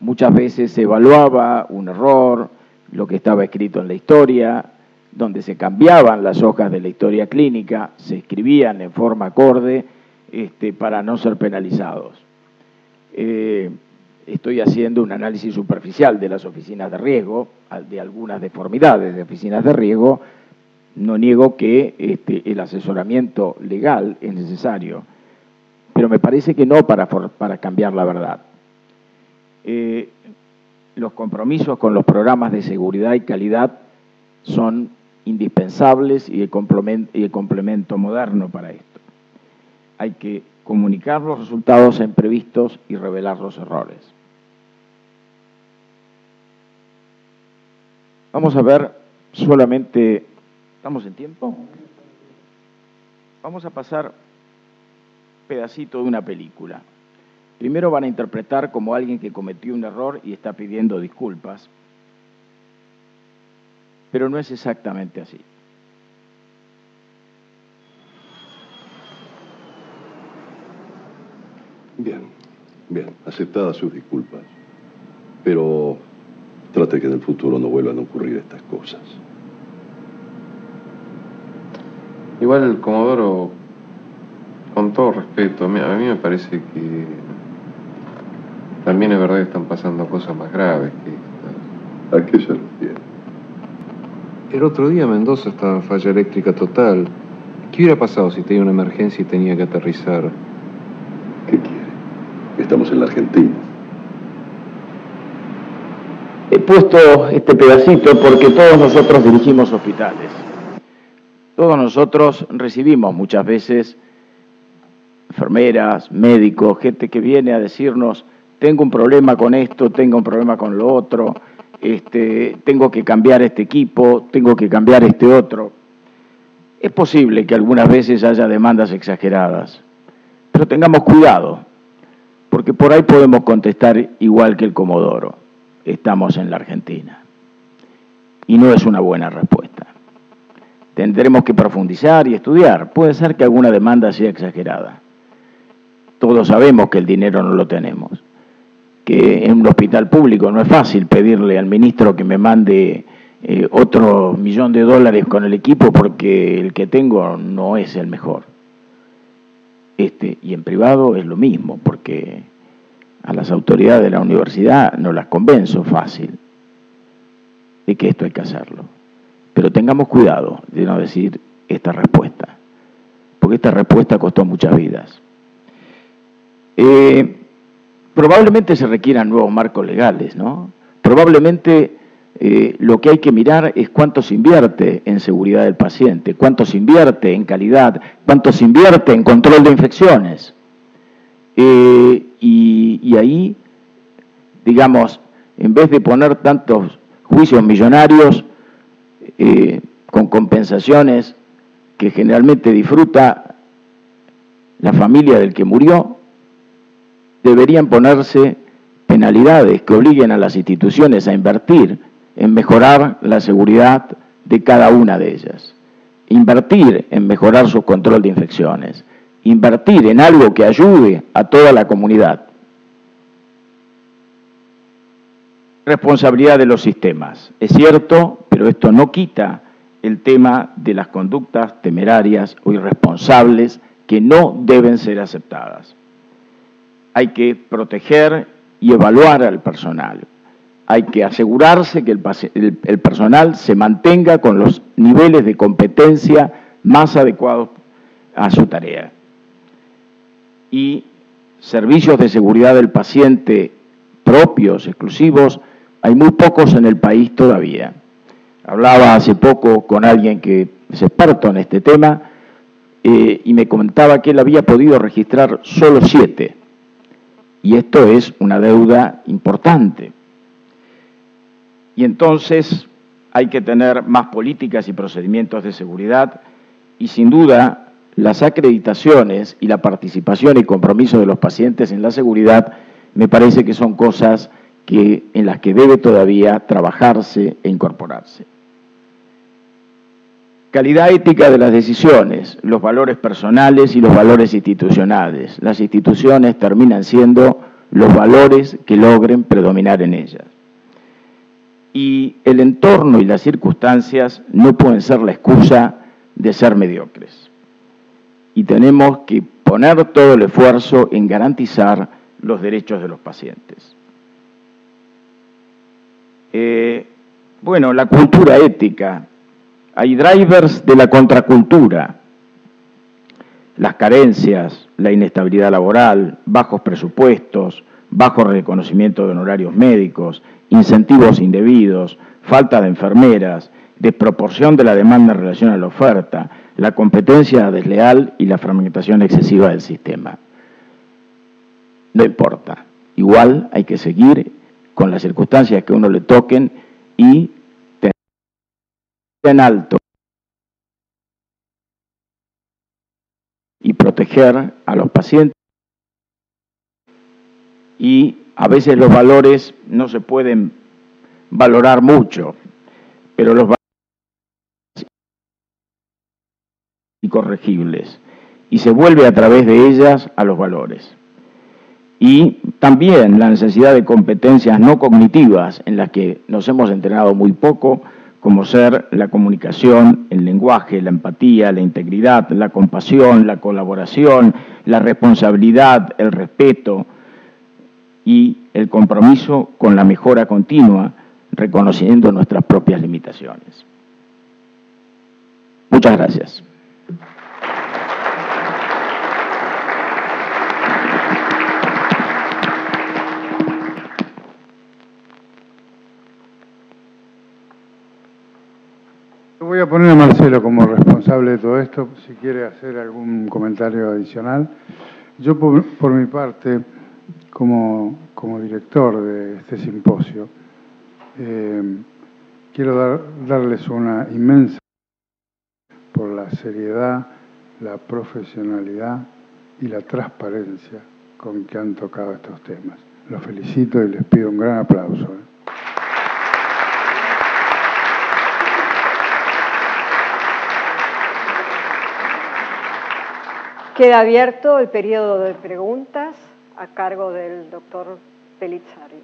muchas veces se evaluaba un error, lo que estaba escrito en la historia, donde se cambiaban las hojas de la historia clínica, se escribían en forma acorde para no ser penalizados. Estoy haciendo un análisis superficial de las oficinas de riesgo, de algunas deformidades de oficinas de riesgo. No niego que el asesoramiento legal es necesario, pero me parece que no para cambiar la verdad. Los compromisos con los programas de seguridad y calidad son indispensables y el complemento moderno para esto. Hay que comunicar los resultados imprevistos y revelar los errores. Vamos a ver solamente... ¿Estamos en tiempo? Vamos a pasar un pedacito de una película. Primero van a interpretar como alguien que cometió un error y está pidiendo disculpas, pero no es exactamente así. Bien, aceptadas sus disculpas, pero trate que en el futuro no vuelvan a ocurrir estas cosas. Igual el Comodoro, con todo respeto, a mí me parece que también es verdad que están pasando cosas más graves que estas. ¿A qué se refiere? El otro día Mendoza estaba en falla eléctrica total. ¿Qué hubiera pasado si tenía una emergencia y tenía que aterrizar? ¿Qué quiere? Estamos en la Argentina. He puesto este pedacito porque todos nosotros dirigimos hospitales. Todos nosotros recibimos muchas veces enfermeras, médicos, gente que viene a decirnos, tengo un problema con esto, tengo un problema con lo otro, tengo que cambiar este equipo, tengo que cambiar este otro. Es posible que algunas veces haya demandas exageradas, pero tengamos cuidado, porque por ahí podemos contestar igual que el Comodoro, estamos en la Argentina, y no es una buena respuesta. Tendremos que profundizar y estudiar. Puede ser que alguna demanda sea exagerada. Todos sabemos que el dinero no lo tenemos, que en un hospital público no es fácil pedirle al ministro que me mande otro $1.000.000 con el equipo porque el que tengo no es el mejor. Y en privado es lo mismo, porque a las autoridades de la universidad no las convenzo fácil de que esto hay que hacerlo. Pero tengamos cuidado de no decir esta respuesta, porque esta respuesta costó muchas vidas. Probablemente se requieran nuevos marcos legales, ¿no? Probablemente lo que hay que mirar es cuánto se invierte en seguridad del paciente, cuánto se invierte en calidad, cuánto se invierte en control de infecciones. y ahí, digamos, en vez de poner tantos juicios millonarios con compensaciones que generalmente disfruta la familia del que murió, deberían ponerse penalidades que obliguen a las instituciones a invertir en mejorar la seguridad de cada una de ellas, invertir en mejorar su control de infecciones, invertir en algo que ayude a toda la comunidad. Responsabilidad de los sistemas, es cierto, pero esto no quita el tema de las conductas temerarias o irresponsables que no deben ser aceptadas. Hay que proteger y evaluar al personal. Hay que asegurarse que el personal se mantenga con los niveles de competencia más adecuados a su tarea. Y servicios de seguridad del paciente propios, exclusivos, hay muy pocos en el país todavía. Hablaba hace poco con alguien que es experto en este tema y me comentaba que él había podido registrar solo 7. Y esto es una deuda importante. Y entonces hay que tener más políticas y procedimientos de seguridad y sin duda las acreditaciones y la participación y compromiso de los pacientes en la seguridad me parece que son cosas en las que debe todavía trabajarse e incorporarse. Calidad ética de las decisiones, los valores personales y los valores institucionales. Las instituciones terminan siendo los valores que logren predominar en ellas. Y el entorno y las circunstancias no pueden ser la excusa de ser mediocres. Y tenemos que poner todo el esfuerzo en garantizar los derechos de los pacientes. Bueno, la cultura ética. Hay drivers de la contracultura. Las carencias, la inestabilidad laboral, bajos presupuestos, bajo reconocimiento de honorarios médicos, incentivos indebidos, falta de enfermeras, desproporción de la demanda en relación a la oferta, la competencia desleal y la fragmentación excesiva del sistema. No importa, igual hay que seguir con las circunstancias que a uno le toquen y tener en alto y proteger a los pacientes. Y a veces los valores no se pueden valorar mucho, pero los valores incorregibles y se vuelve a través de ellas a los valores. Y también la necesidad de competencias no cognitivas en las que nos hemos entrenado muy poco, como ser la comunicación, el lenguaje, la empatía, la integridad, la compasión, la colaboración, la responsabilidad, el respeto y el compromiso con la mejora continua, reconociendo nuestras propias limitaciones. Muchas gracias. Voy a poner a Marcelo como responsable de todo esto, si quiere hacer algún comentario adicional. Yo, por mi parte, como director de este simposio, quiero darles una inmensa por la seriedad, la profesionalidad y la transparencia con que han tocado estos temas. Los felicito y les pido un gran aplauso. Queda abierto el periodo de preguntas a cargo del doctor Pellizzari.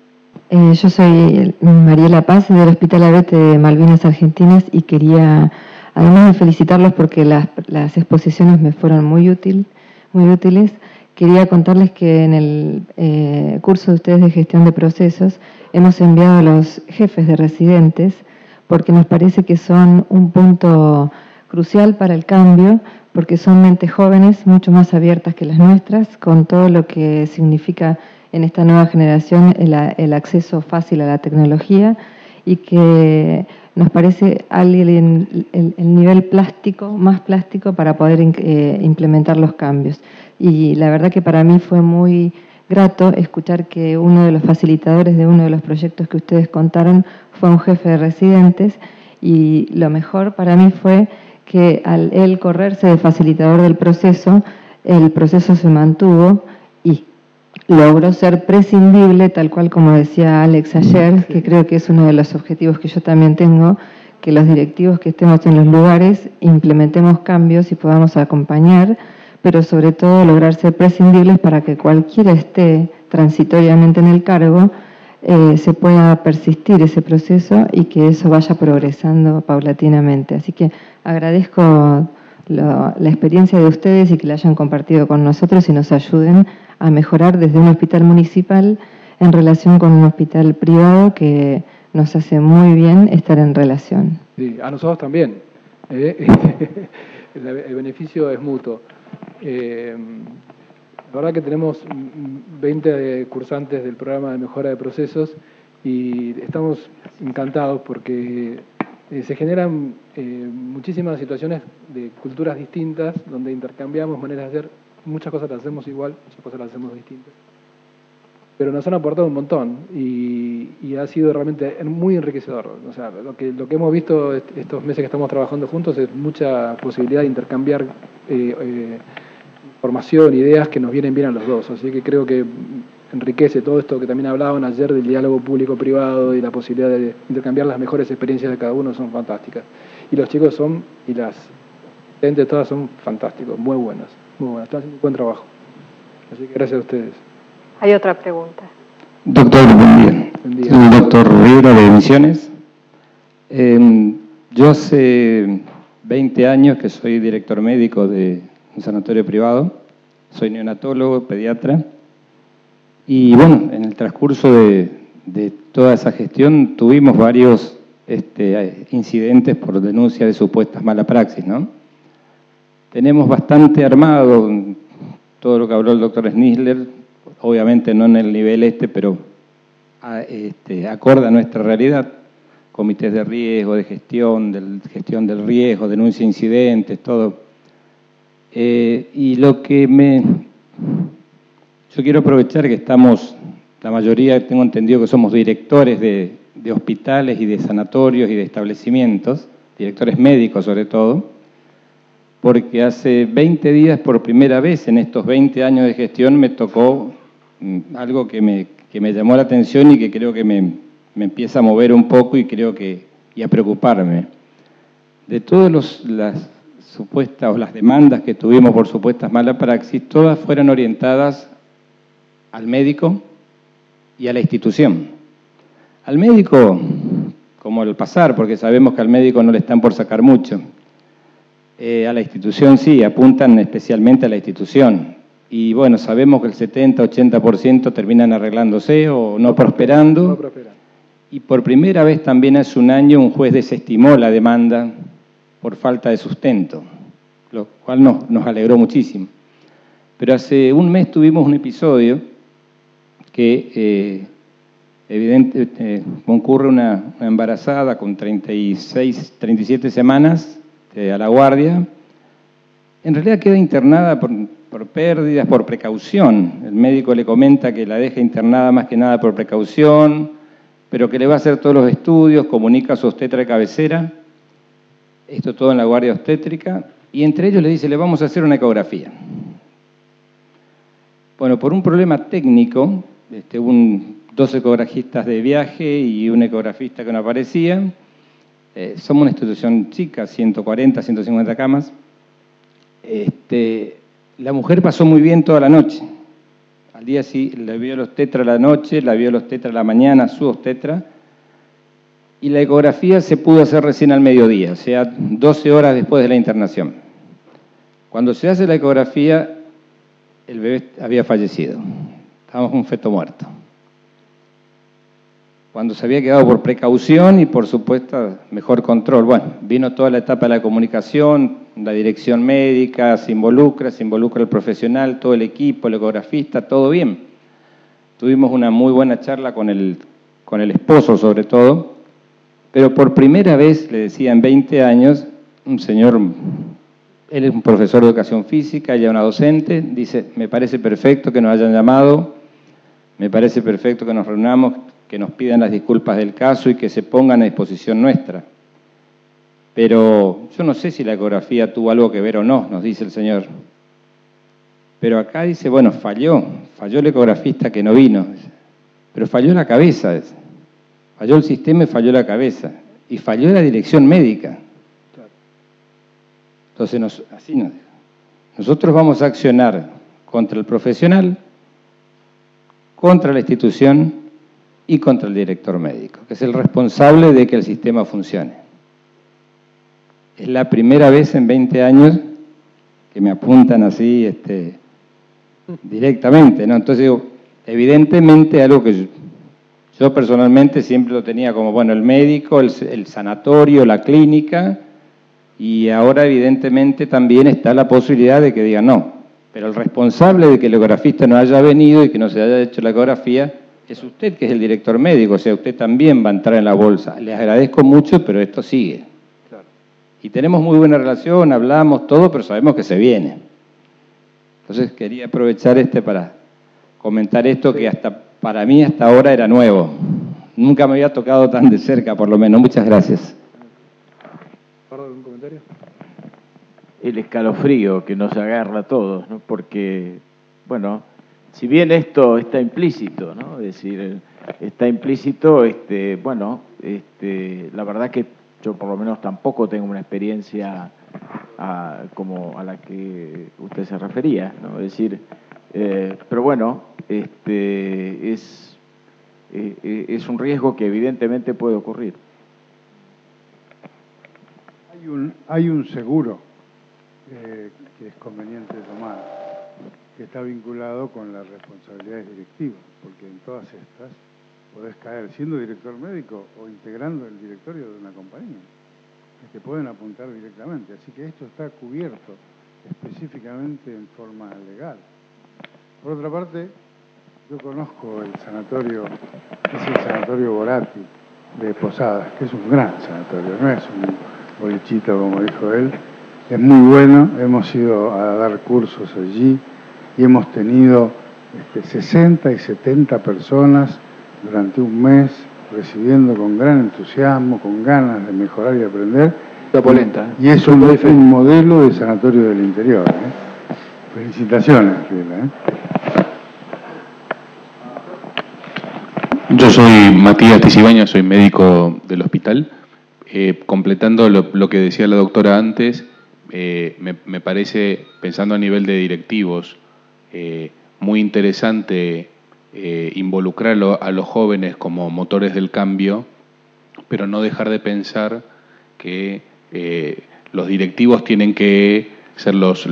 Yo soy Mariela Paz del Hospital Abete de Malvinas Argentinas y quería, además de felicitarlos porque las exposiciones me fueron muy útiles, quería contarles que en el curso de ustedes de gestión de procesos hemos enviado a los jefes de residentes porque nos parece que son un punto crucial para el cambio, porque son mentes jóvenes, mucho más abiertas que las nuestras, con todo lo que significa en esta nueva generación el acceso fácil a la tecnología y que nos parece el nivel plástico, más plástico para poder implementar los cambios. y la verdad que para mí fue muy grato escuchar que uno de los facilitadores de uno de los proyectos que ustedes contaron fue un jefe de residentes, y lo mejor para mí fue que al él correrse de facilitador del proceso, el proceso se mantuvo y logró ser prescindible, tal cual como decía Alex ayer, que creo que es uno de los objetivos que yo también tengo, que los directivos que estemos en los lugares implementemos cambios y podamos acompañar, pero sobre todo lograr ser prescindibles para que cualquiera esté transitoriamente en el cargo, se pueda persistir ese proceso y que eso vaya progresando paulatinamente. Así que agradezco la experiencia de ustedes y que la hayan compartido con nosotros y nos ayuden a mejorar desde un hospital municipal en relación con un hospital privado que nos hace muy bien estar en relación. Sí, a nosotros también. El beneficio es mutuo. La verdad que tenemos 20 cursantes del programa de mejora de procesos y estamos encantados porque se generan muchísimas situaciones de culturas distintas donde intercambiamos maneras de hacer. Muchas cosas las hacemos igual, muchas cosas las hacemos distintas. Pero nos han aportado un montón y ha sido realmente muy enriquecedor. O sea, lo que hemos visto estos meses que estamos trabajando juntos es mucha posibilidad de intercambiar información, ideas que nos vienen bien a los dos. Así que creo que enriquece todo esto que también hablaban ayer del diálogo público-privado y la posibilidad de intercambiar las mejores experiencias de cada uno, son fantásticas. Y los chicos y las gente todas son fantásticos, muy buenas, están haciendo un buen trabajo. Así que gracias a ustedes. Hay otra pregunta. Doctor, buen día. Buen día. Soy el doctor Rivera de Misiones. Yo hace 20 años que soy director médico de un sanatorio privado, soy neonatólogo, pediatra, y bueno, en el transcurso de toda esa gestión tuvimos varios incidentes por denuncia de supuestas mala praxis, ¿no? Tenemos bastante armado todo lo que habló el doctor Schnitzler, obviamente no en el nivel pero acorde a nuestra realidad, comités de riesgo, de gestión del riesgo, denuncia de incidentes, todo. Y lo que yo quiero aprovechar que estamos, la mayoría tengo entendido que somos directores de hospitales y de sanatorios y de establecimientos, directores médicos sobre todo, porque hace 20 días por primera vez en estos 20 años de gestión me tocó algo que me llamó la atención y que creo que me empieza a mover un poco y a preocuparme. De todas las supuestas o las demandas que tuvimos por supuestas mala praxis, todas fueron orientadas al médico y a la institución. Al médico, como al pasar, porque sabemos que al médico no le están por sacar mucho. A la institución sí, apuntan especialmente a la institución. Y bueno, sabemos que el 70-80% terminan arreglándose o no prosperando. No prosperan. Y por primera vez también hace un año un juez desestimó la demanda por falta de sustento, lo cual nos alegró muchísimo. Pero hace un mes tuvimos un episodio que concurre una embarazada con 37 semanas a la guardia. En realidad queda internada por pérdidas, por precaución. El médico le comenta que la deja internada más que nada por precaución, pero que le va a hacer todos los estudios, comunica a su obstetra de cabecera, esto todo en la guardia obstétrica, y entre ellos le dice, le vamos a hacer una ecografía. Bueno, por un problema técnico, dos ecografistas de viaje y un ecografista que no aparecía, somos una institución chica, 140, 150 camas, la mujer pasó muy bien toda la noche. Al día sí, la vio el obstetra a la noche, la vio el obstetra a la mañana, su obstetra, y la ecografía se pudo hacer recién al mediodía, o sea, 12 horas después de la internación. Cuando se hace la ecografía, el bebé había fallecido. Estábamos con un feto muerto. Cuando se había quedado por precaución y por supuesto mejor control. Bueno, vino toda la etapa de la comunicación, la dirección médica se involucra el profesional, todo el equipo, el ecografista, todo bien. Tuvimos una muy buena charla con el esposo sobre todo, pero por primera vez, le decía, en 20 años, un señor él es un profesor de educación física, ella una docente, dice, me parece perfecto que nos hayan llamado, me parece perfecto que nos reunamos, que nos pidan las disculpas del caso y que se pongan a disposición nuestra. Pero yo no sé si la ecografía tuvo algo que ver o no, nos dice el señor. Pero acá dice, bueno, falló el ecografista que no vino, pero falló la cabeza, falló el sistema y falló la cabeza, y falló la dirección médica. Entonces, nosotros vamos a accionar contra el profesional, contra la institución y contra el director médico, que es el responsable de que el sistema funcione. Es la primera vez en 20 años que me apuntan así directamente, ¿no? Entonces digo, evidentemente algo que yo personalmente siempre lo tenía como, bueno, el médico, el sanatorio, la clínica, y ahora evidentemente también está la posibilidad de que digan no, pero el responsable de que el ecografista no haya venido y que no se haya hecho la ecografía es usted, que es el director médico, o sea, usted también va a entrar en la bolsa. Les agradezco mucho, pero esto sigue. Claro. Y tenemos muy buena relación, hablamos todo, pero sabemos que se viene. Entonces quería aprovechar para comentar esto que para mí hasta ahora era nuevo. Nunca me había tocado tan de cerca, por lo menos. Muchas gracias. ¿Algún comentario? El escalofrío que nos agarra a todos, ¿no? Porque, bueno, si bien esto está implícito, ¿no? Es decir, está implícito, la verdad que yo por lo menos tampoco tengo una experiencia como a la que usted se refería, ¿no? Es decir, pero bueno, es un riesgo que evidentemente puede ocurrir. Hay un seguro que es conveniente tomar, que está vinculado con las responsabilidades directivas, porque en todas estas podés caer siendo director médico o integrando el directorio de una compañía, que te pueden apuntar directamente, así que esto está cubierto específicamente en forma legal. Por otra parte, yo conozco el sanatorio, es el sanatorio Boratti de Posadas, que es un gran sanatorio, no es un bolichito como dijo él, es muy bueno, hemos ido a dar cursos allí y hemos tenido 60 y 70 personas durante un mes recibiendo con gran entusiasmo, con ganas de mejorar y aprender. La polenta. Y es un modelo de sanatorio del interior. Felicitaciones, Riela. Yo soy Matías Tisibaña, soy médico del hospital. Completando lo que decía la doctora antes, me parece, pensando a nivel de directivos, muy interesante involucrar a los jóvenes como motores del cambio, pero no dejar de pensar que los directivos tienen que ser los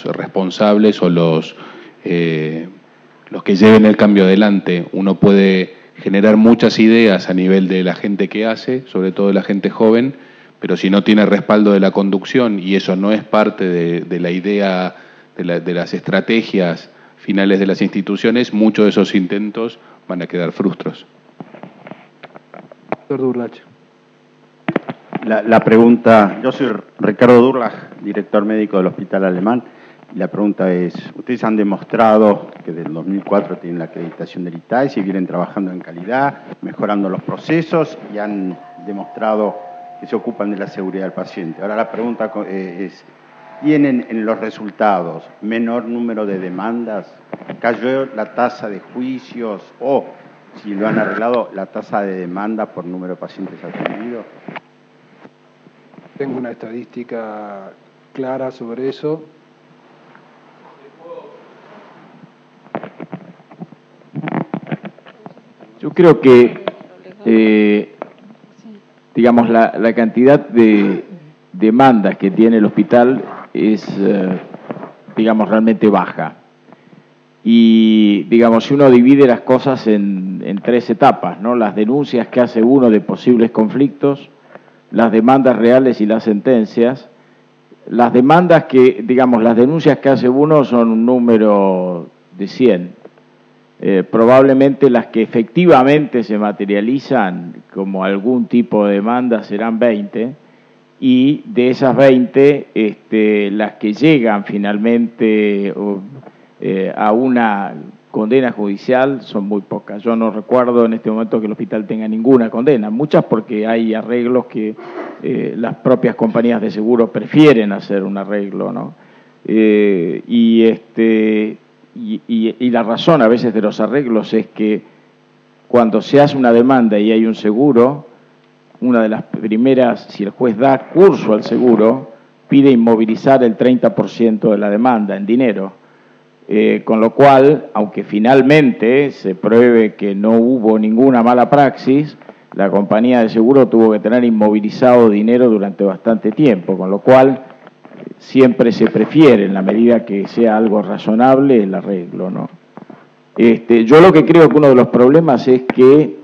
responsables o los que lleven el cambio adelante. Uno puede generar muchas ideas a nivel de la gente que hace, sobre todo de la gente joven, pero si no tiene respaldo de la conducción y eso no es parte de la idea, de las estrategias finales de las instituciones, muchos de esos intentos van a quedar frustros. Doctor Durlach. La pregunta, yo soy Ricardo Durlach, director médico del Hospital Alemán. La pregunta es, ustedes han demostrado que desde el 2004 tienen la acreditación del ITAES y vienen trabajando en calidad, mejorando los procesos y han demostrado que se ocupan de la seguridad del paciente. Ahora la pregunta es, ¿tienen en los resultados menor número de demandas? ¿Cayó la tasa de juicios o, si lo han arreglado, la tasa de demanda por número de pacientes atendidos? Tengo una estadística clara sobre eso. Yo creo que, digamos, la cantidad de demandas que tiene el hospital es, digamos, realmente baja. Y, digamos, si uno divide las cosas en tres etapas, ¿no? Las denuncias que hace uno de posibles conflictos, las demandas reales y las sentencias. Las demandas que, digamos, las denuncias que hace uno son un número de 100. Probablemente las que efectivamente se materializan como algún tipo de demanda serán 20 y de esas 20, las que llegan finalmente a una condena judicial son muy pocas. Yo no recuerdo en este momento que el hospital tenga ninguna condena, muchas porque hay arreglos que las propias compañías de seguro prefieren hacer un arreglo, ¿no? Y la razón a veces de los arreglos es que cuando se hace una demanda y hay un seguro, una de las primeras, si el juez da curso al seguro, pide inmovilizar el 30% de la demanda en dinero. Con lo cual, aunque finalmente se pruebe que no hubo ninguna mala praxis, la compañía de seguro tuvo que tener inmovilizado dinero durante bastante tiempo, con lo cual siempre se prefiere, en la medida que sea algo razonable, el arreglo, ¿no? Yo lo que creo que uno de los problemas es que,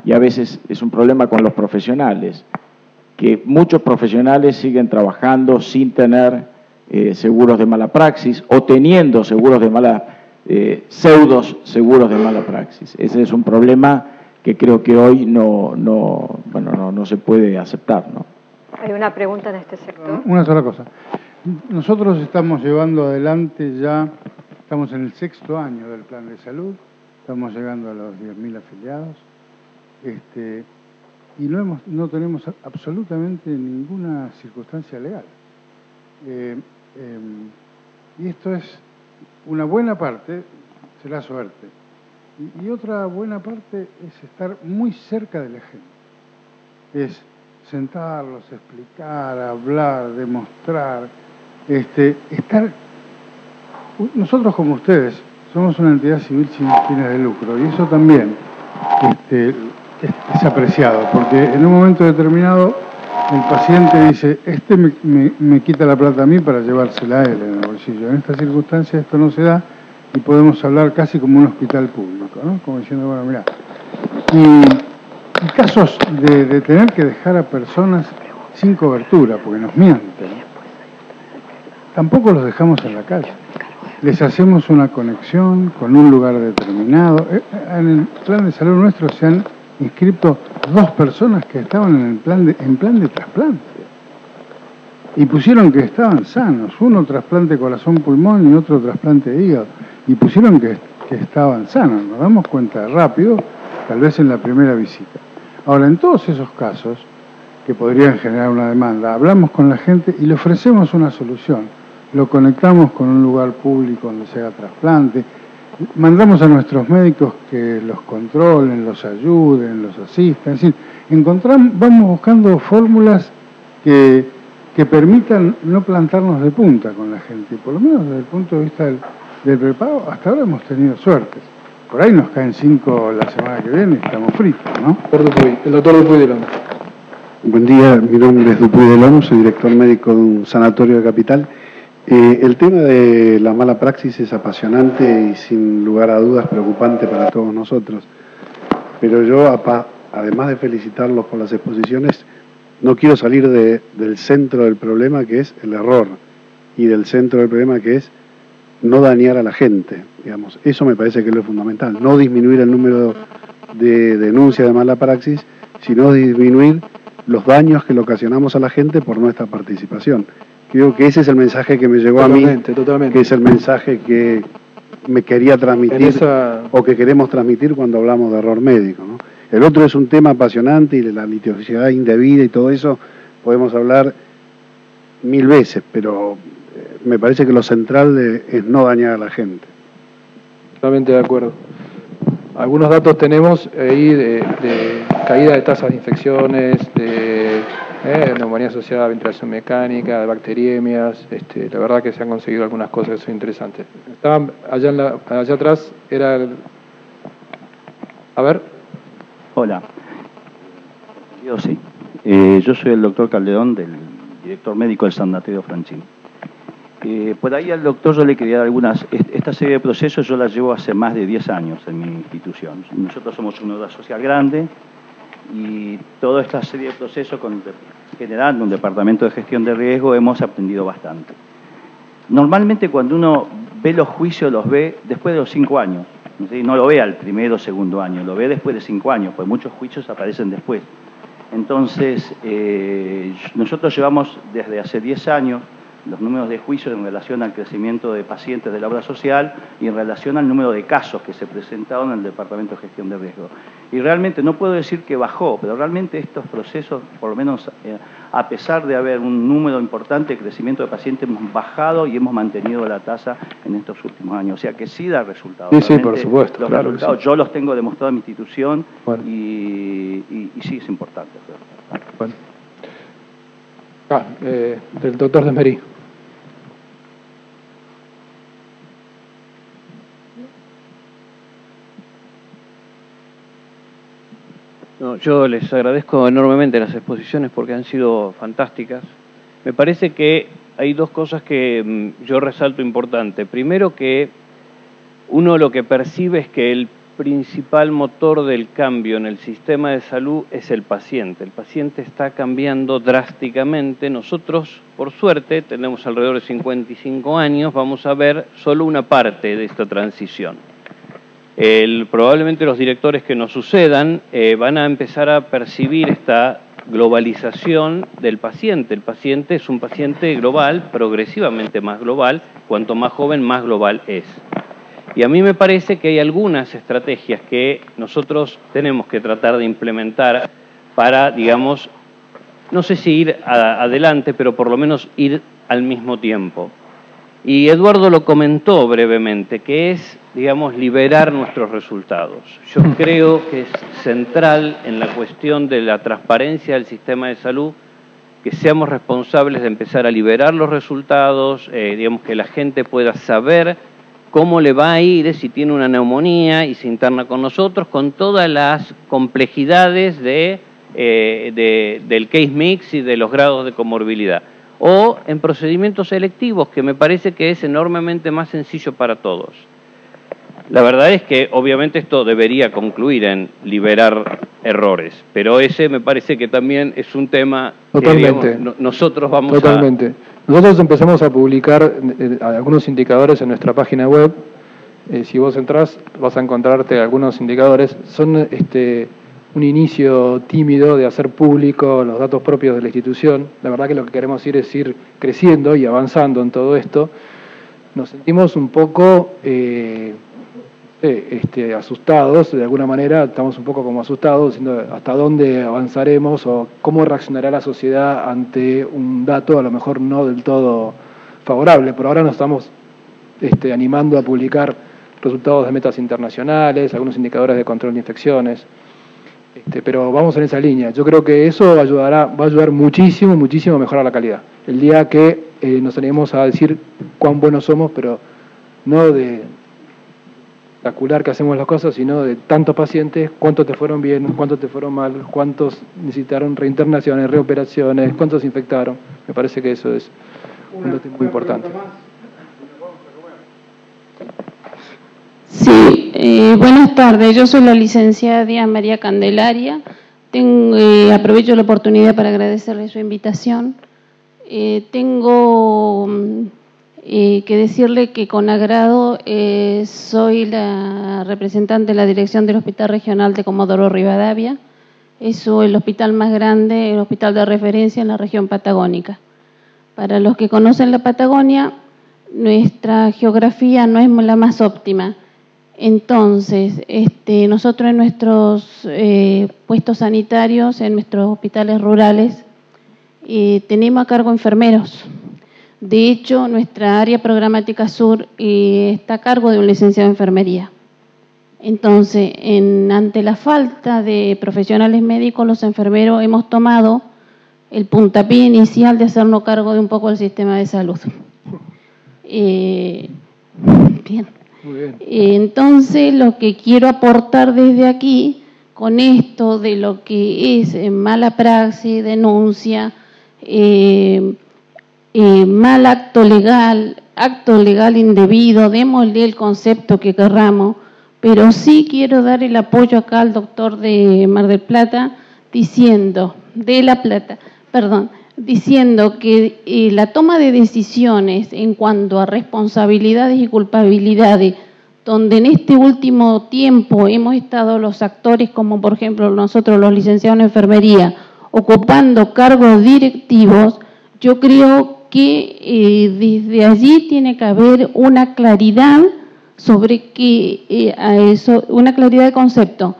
y a veces es un problema con los profesionales, que muchos profesionales siguen trabajando sin tener seguros de mala praxis o teniendo seguros de pseudos seguros de mala praxis. Ese es un problema que creo que hoy no se puede aceptar, ¿no? Hay una pregunta en este sector. Una sola cosa. Nosotros estamos llevando adelante ya, estamos en el 6º año del plan de salud, estamos llegando a los 10.000 afiliados, y no tenemos absolutamente ninguna circunstancia legal. Y esto es una buena parte, será suerte, y otra buena parte es estar muy cerca de la gente, es sentarlos, explicar, hablar, demostrar, estar. Nosotros como ustedes somos una entidad civil sin fines de lucro y eso también es apreciado, porque en un momento determinado el paciente dice, me quita la plata a mí para llevársela a él en el bolsillo. En estas circunstancias esto no se da y podemos hablar casi como un hospital público, ¿no? Como diciendo, bueno, mirá. Y casos de tener que dejar a personas sin cobertura, porque nos mienten, tampoco los dejamos en la calle. Les hacemos una conexión con un lugar determinado. En el plan de salud nuestro se han inscrito 2 personas que estaban en plan de trasplante y pusieron que estaban sanos, uno trasplante corazón-pulmón y otro trasplante de hígado, y pusieron que estaban sanos. Nos damos cuenta rápido, tal vez en la primera visita. Ahora, en todos esos casos que podrían generar una demanda, hablamos con la gente y le ofrecemos una solución, lo conectamos con un lugar público donde se haga trasplante. Mandamos a nuestros médicos que los controlen, los ayuden, los asistan. Es decir, vamos buscando fórmulas que permitan no plantarnos de punta con la gente. Por lo menos desde el punto de vista del prepago, hasta ahora hemos tenido suerte. Por ahí nos caen 5 la semana que viene y estamos fritos, ¿no? El doctor Dupuy de Lom. Buen día, mi nombre es Dupuy de Lom, soy director médico de un sanatorio de Capital. El tema de la mala praxis es apasionante y sin lugar a dudas preocupante para todos nosotros. Pero yo, además de felicitarlos por las exposiciones, no quiero salir del centro del problema, que es el error, y del centro del problema, que es no dañar a la gente. Digamos, eso me parece que es lo fundamental. No disminuir el número de denuncias de mala praxis, sino disminuir los daños que le ocasionamos a la gente por nuestra participación. Creo que ese es el mensaje que me llegó totalmente, a mí, que es el mensaje que me quería transmitir o que queremos transmitir cuando hablamos de error médico, ¿no? El otro es un tema apasionante y de la litigiosidad indebida y todo eso podemos hablar 1000 veces, pero me parece que lo central es no dañar a la gente. Totalmente de acuerdo. Algunos datos tenemos ahí de caída de tasas de infecciones, de neumonía asociada a ventilación mecánica, de bacteriemias. La verdad que se han conseguido algunas cosas que son interesantes. Estaban allá atrás, era el... A ver. Hola. Yo sí. Yo soy el doctor Calderón, director médico del Sanatorio Franchín. Por ahí al doctor yo le quería dar algunas... Esta serie de procesos yo la llevo hace más de 10 años en mi institución. Nosotros somos una obra social grande y toda esta serie de procesos, generando un departamento de gestión de riesgo, hemos aprendido bastante. Normalmente cuando uno ve los juicios, los ve después de los 5 años. No lo ve al primero o segundo año, lo ve después de 5 años, porque muchos juicios aparecen después. Entonces, nosotros llevamos desde hace 10 años los números de juicios en relación al crecimiento de pacientes de la obra social y en relación al número de casos que se presentaron en el Departamento de Gestión de Riesgo. Y realmente, no puedo decir que bajó, pero realmente estos procesos, por lo menos a pesar de haber un número importante de crecimiento de pacientes, hemos bajado y hemos mantenido la tasa en estos últimos años. O sea que sí da resultados. Sí, por supuesto. Los claro resultados, sí. yo los tengo demostrados en mi institución bueno. y sí es importante. Bueno. Del doctor Desmery. No, yo les agradezco enormemente las exposiciones porque han sido fantásticas. Me parece que hay dos cosas que yo resalto importante. Primero, que uno lo que percibe es que el principal motor del cambio en el sistema de salud es el paciente. El paciente está cambiando drásticamente. Nosotros, por suerte, tenemos alrededor de 55 años, vamos a ver solo una parte de esta transición. Probablemente los directores que nos sucedan van a empezar a percibir esta globalización del paciente. El paciente es un paciente global, progresivamente más global, cuanto más joven, más global es. Y a mí me parece que hay algunas estrategias que nosotros tenemos que tratar de implementar para, digamos, no sé si ir adelante, pero por lo menos ir al mismo tiempo. Y Eduardo lo comentó brevemente, que es, digamos, liberar nuestros resultados. Yo creo que es central en la cuestión de la transparencia del sistema de salud que seamos responsables de empezar a liberar los resultados, digamos, que la gente pueda saber cómo le va a ir si tiene una neumonía y se interna con nosotros, con todas las complejidades del case mix y de los grados de comorbilidad. O en procedimientos selectivos, que me parece que es enormemente más sencillo para todos. La verdad es que obviamente esto debería concluir en liberar errores, pero ese me parece que también es un tema Totalmente. que, digamos, nosotros vamos Totalmente. Nosotros empezamos a publicar algunos indicadores en nuestra página web. Si vos entrás, vas a encontrarte algunos indicadores. Son un inicio tímido de hacer público los datos propios de la institución. La verdad que lo que queremos es ir creciendo y avanzando en todo esto. Nos sentimos un poco asustados, de alguna manera, estamos un poco como asustados, diciendo hasta dónde avanzaremos o cómo reaccionará la sociedad ante un dato a lo mejor no del todo favorable. Por ahora nos estamos animando a publicar resultados de metas internacionales, algunos indicadores de control de infecciones. Pero vamos en esa línea. Yo creo que eso va a ayudar muchísimo, muchísimo a mejorar la calidad. El día que nos animemos a decir cuán buenos somos, pero no de espectacular que hacemos las cosas, sino de tantos pacientes, cuántos te fueron bien, cuántos te fueron mal, cuántos necesitaron reinternaciones, reoperaciones, cuántos infectaron. Me parece que eso es un dato muy importante. Sí, buenas tardes. Yo soy la licenciada Díaz María Candelaria. Aprovecho la oportunidad para agradecerle su invitación. Tengo que decirle que con agrado soy la representante de la dirección del Hospital Regional de Comodoro Rivadavia. Es el hospital más grande, el hospital de referencia en la región patagónica. Para los que conocen la Patagonia, nuestra geografía no es la más óptima. Entonces, nosotros en nuestros puestos sanitarios, en nuestros hospitales rurales, tenemos a cargo enfermeros. De hecho, nuestra área programática sur está a cargo de un licenciado de enfermería. Entonces, ante la falta de profesionales médicos, los enfermeros hemos tomado el puntapié inicial de hacernos cargo de un poco el sistema de salud. Bien. Muy bien. Entonces, lo que quiero aportar desde aquí, con esto de lo que es mala praxis, denuncia, mal acto legal indebido, démosle el concepto que querramos, pero sí quiero dar el apoyo acá al doctor de Mar del Plata, diciendo que la toma de decisiones en cuanto a responsabilidades y culpabilidades, donde en este último tiempo hemos estado los actores como por ejemplo nosotros los licenciados en enfermería ocupando cargos directivos, yo creo que desde allí tiene que haber una claridad sobre una claridad de concepto.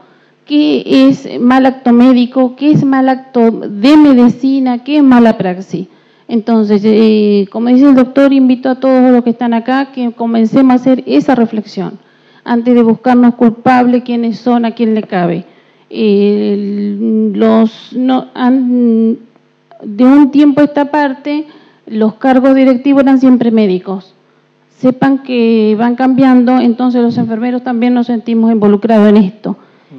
¿Qué es mal acto médico? ¿Qué es mal acto de medicina? ¿Qué es mala praxis? Entonces, como dice el doctor, invito a todos los que están acá que comencemos a hacer esa reflexión antes de buscarnos culpables, quiénes son, a quién le cabe. De un tiempo a esta parte, los cargos directivos eran siempre médicos. Sepan que van cambiando, entonces los enfermeros también nos sentimos involucrados en esto.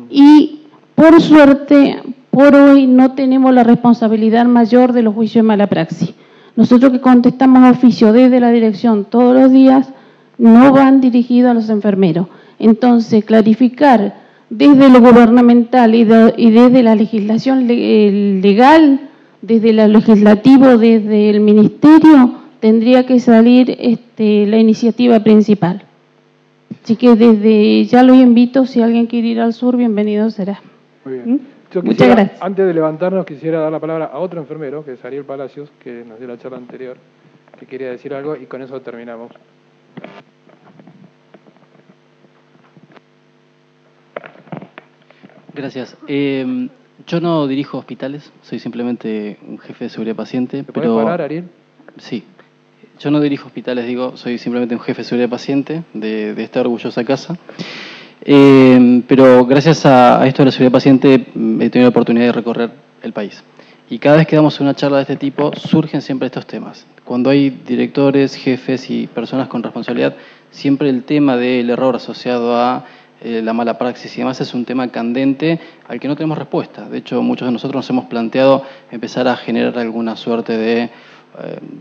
Y por suerte, por hoy no tenemos la responsabilidad mayor de los juicios de mala praxis. Nosotros que contestamos oficio desde la dirección todos los días, no van dirigidos a los enfermeros. Entonces, clarificar desde lo gubernamental y desde la legislación legal, desde lo legislativo, desde el ministerio, tendría que salir la iniciativa principal. Así que desde ya los invito, si alguien quiere ir al sur, bienvenido será. Muy bien. Muchas gracias. Antes de levantarnos, quisiera dar la palabra a otro enfermero, que es Ariel Palacios, que nos dio la charla anterior, que quería decir algo, y con eso terminamos. Gracias. Yo no dirijo hospitales, soy simplemente un jefe de seguridad paciente. ¿Te puedes parar, Ariel? Sí. Yo no dirijo hospitales, soy simplemente un jefe de seguridad paciente de esta orgullosa casa. Pero gracias a esto de la seguridad paciente he tenido la oportunidad de recorrer el país. Y cada vez que damos una charla de este tipo surgen siempre estos temas. Cuando hay directores, jefes y personas con responsabilidad, siempre el tema del error asociado a la mala praxis y demás es un tema candente al que no tenemos respuesta. De hecho, muchos de nosotros nos hemos planteado empezar a generar alguna suerte de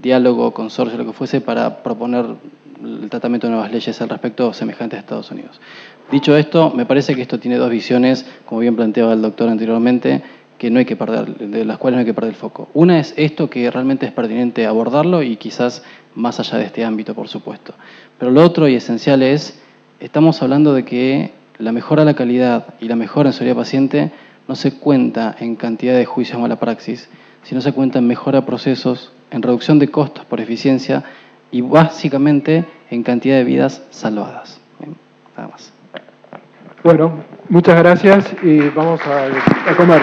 diálogo, consorcio, lo que fuese, para proponer el tratamiento de nuevas leyes al respecto semejantes a Estados Unidos. Dicho esto, me parece que esto tiene dos visiones, como bien planteaba el doctor anteriormente, que no hay que perder, de las cuales no hay que perder el foco. Una es esto, que realmente es pertinente abordarlo y quizás más allá de este ámbito, por supuesto. Pero lo otro y esencial es, estamos hablando de que la mejora de la calidad y la mejora en seguridad paciente no se cuenta en cantidad de juicios a mala praxis, sino se cuenta en mejora de procesos, en reducción de costos por eficiencia y básicamente en cantidad de vidas salvadas. Bien, nada más. Bueno, muchas gracias y vamos a comer.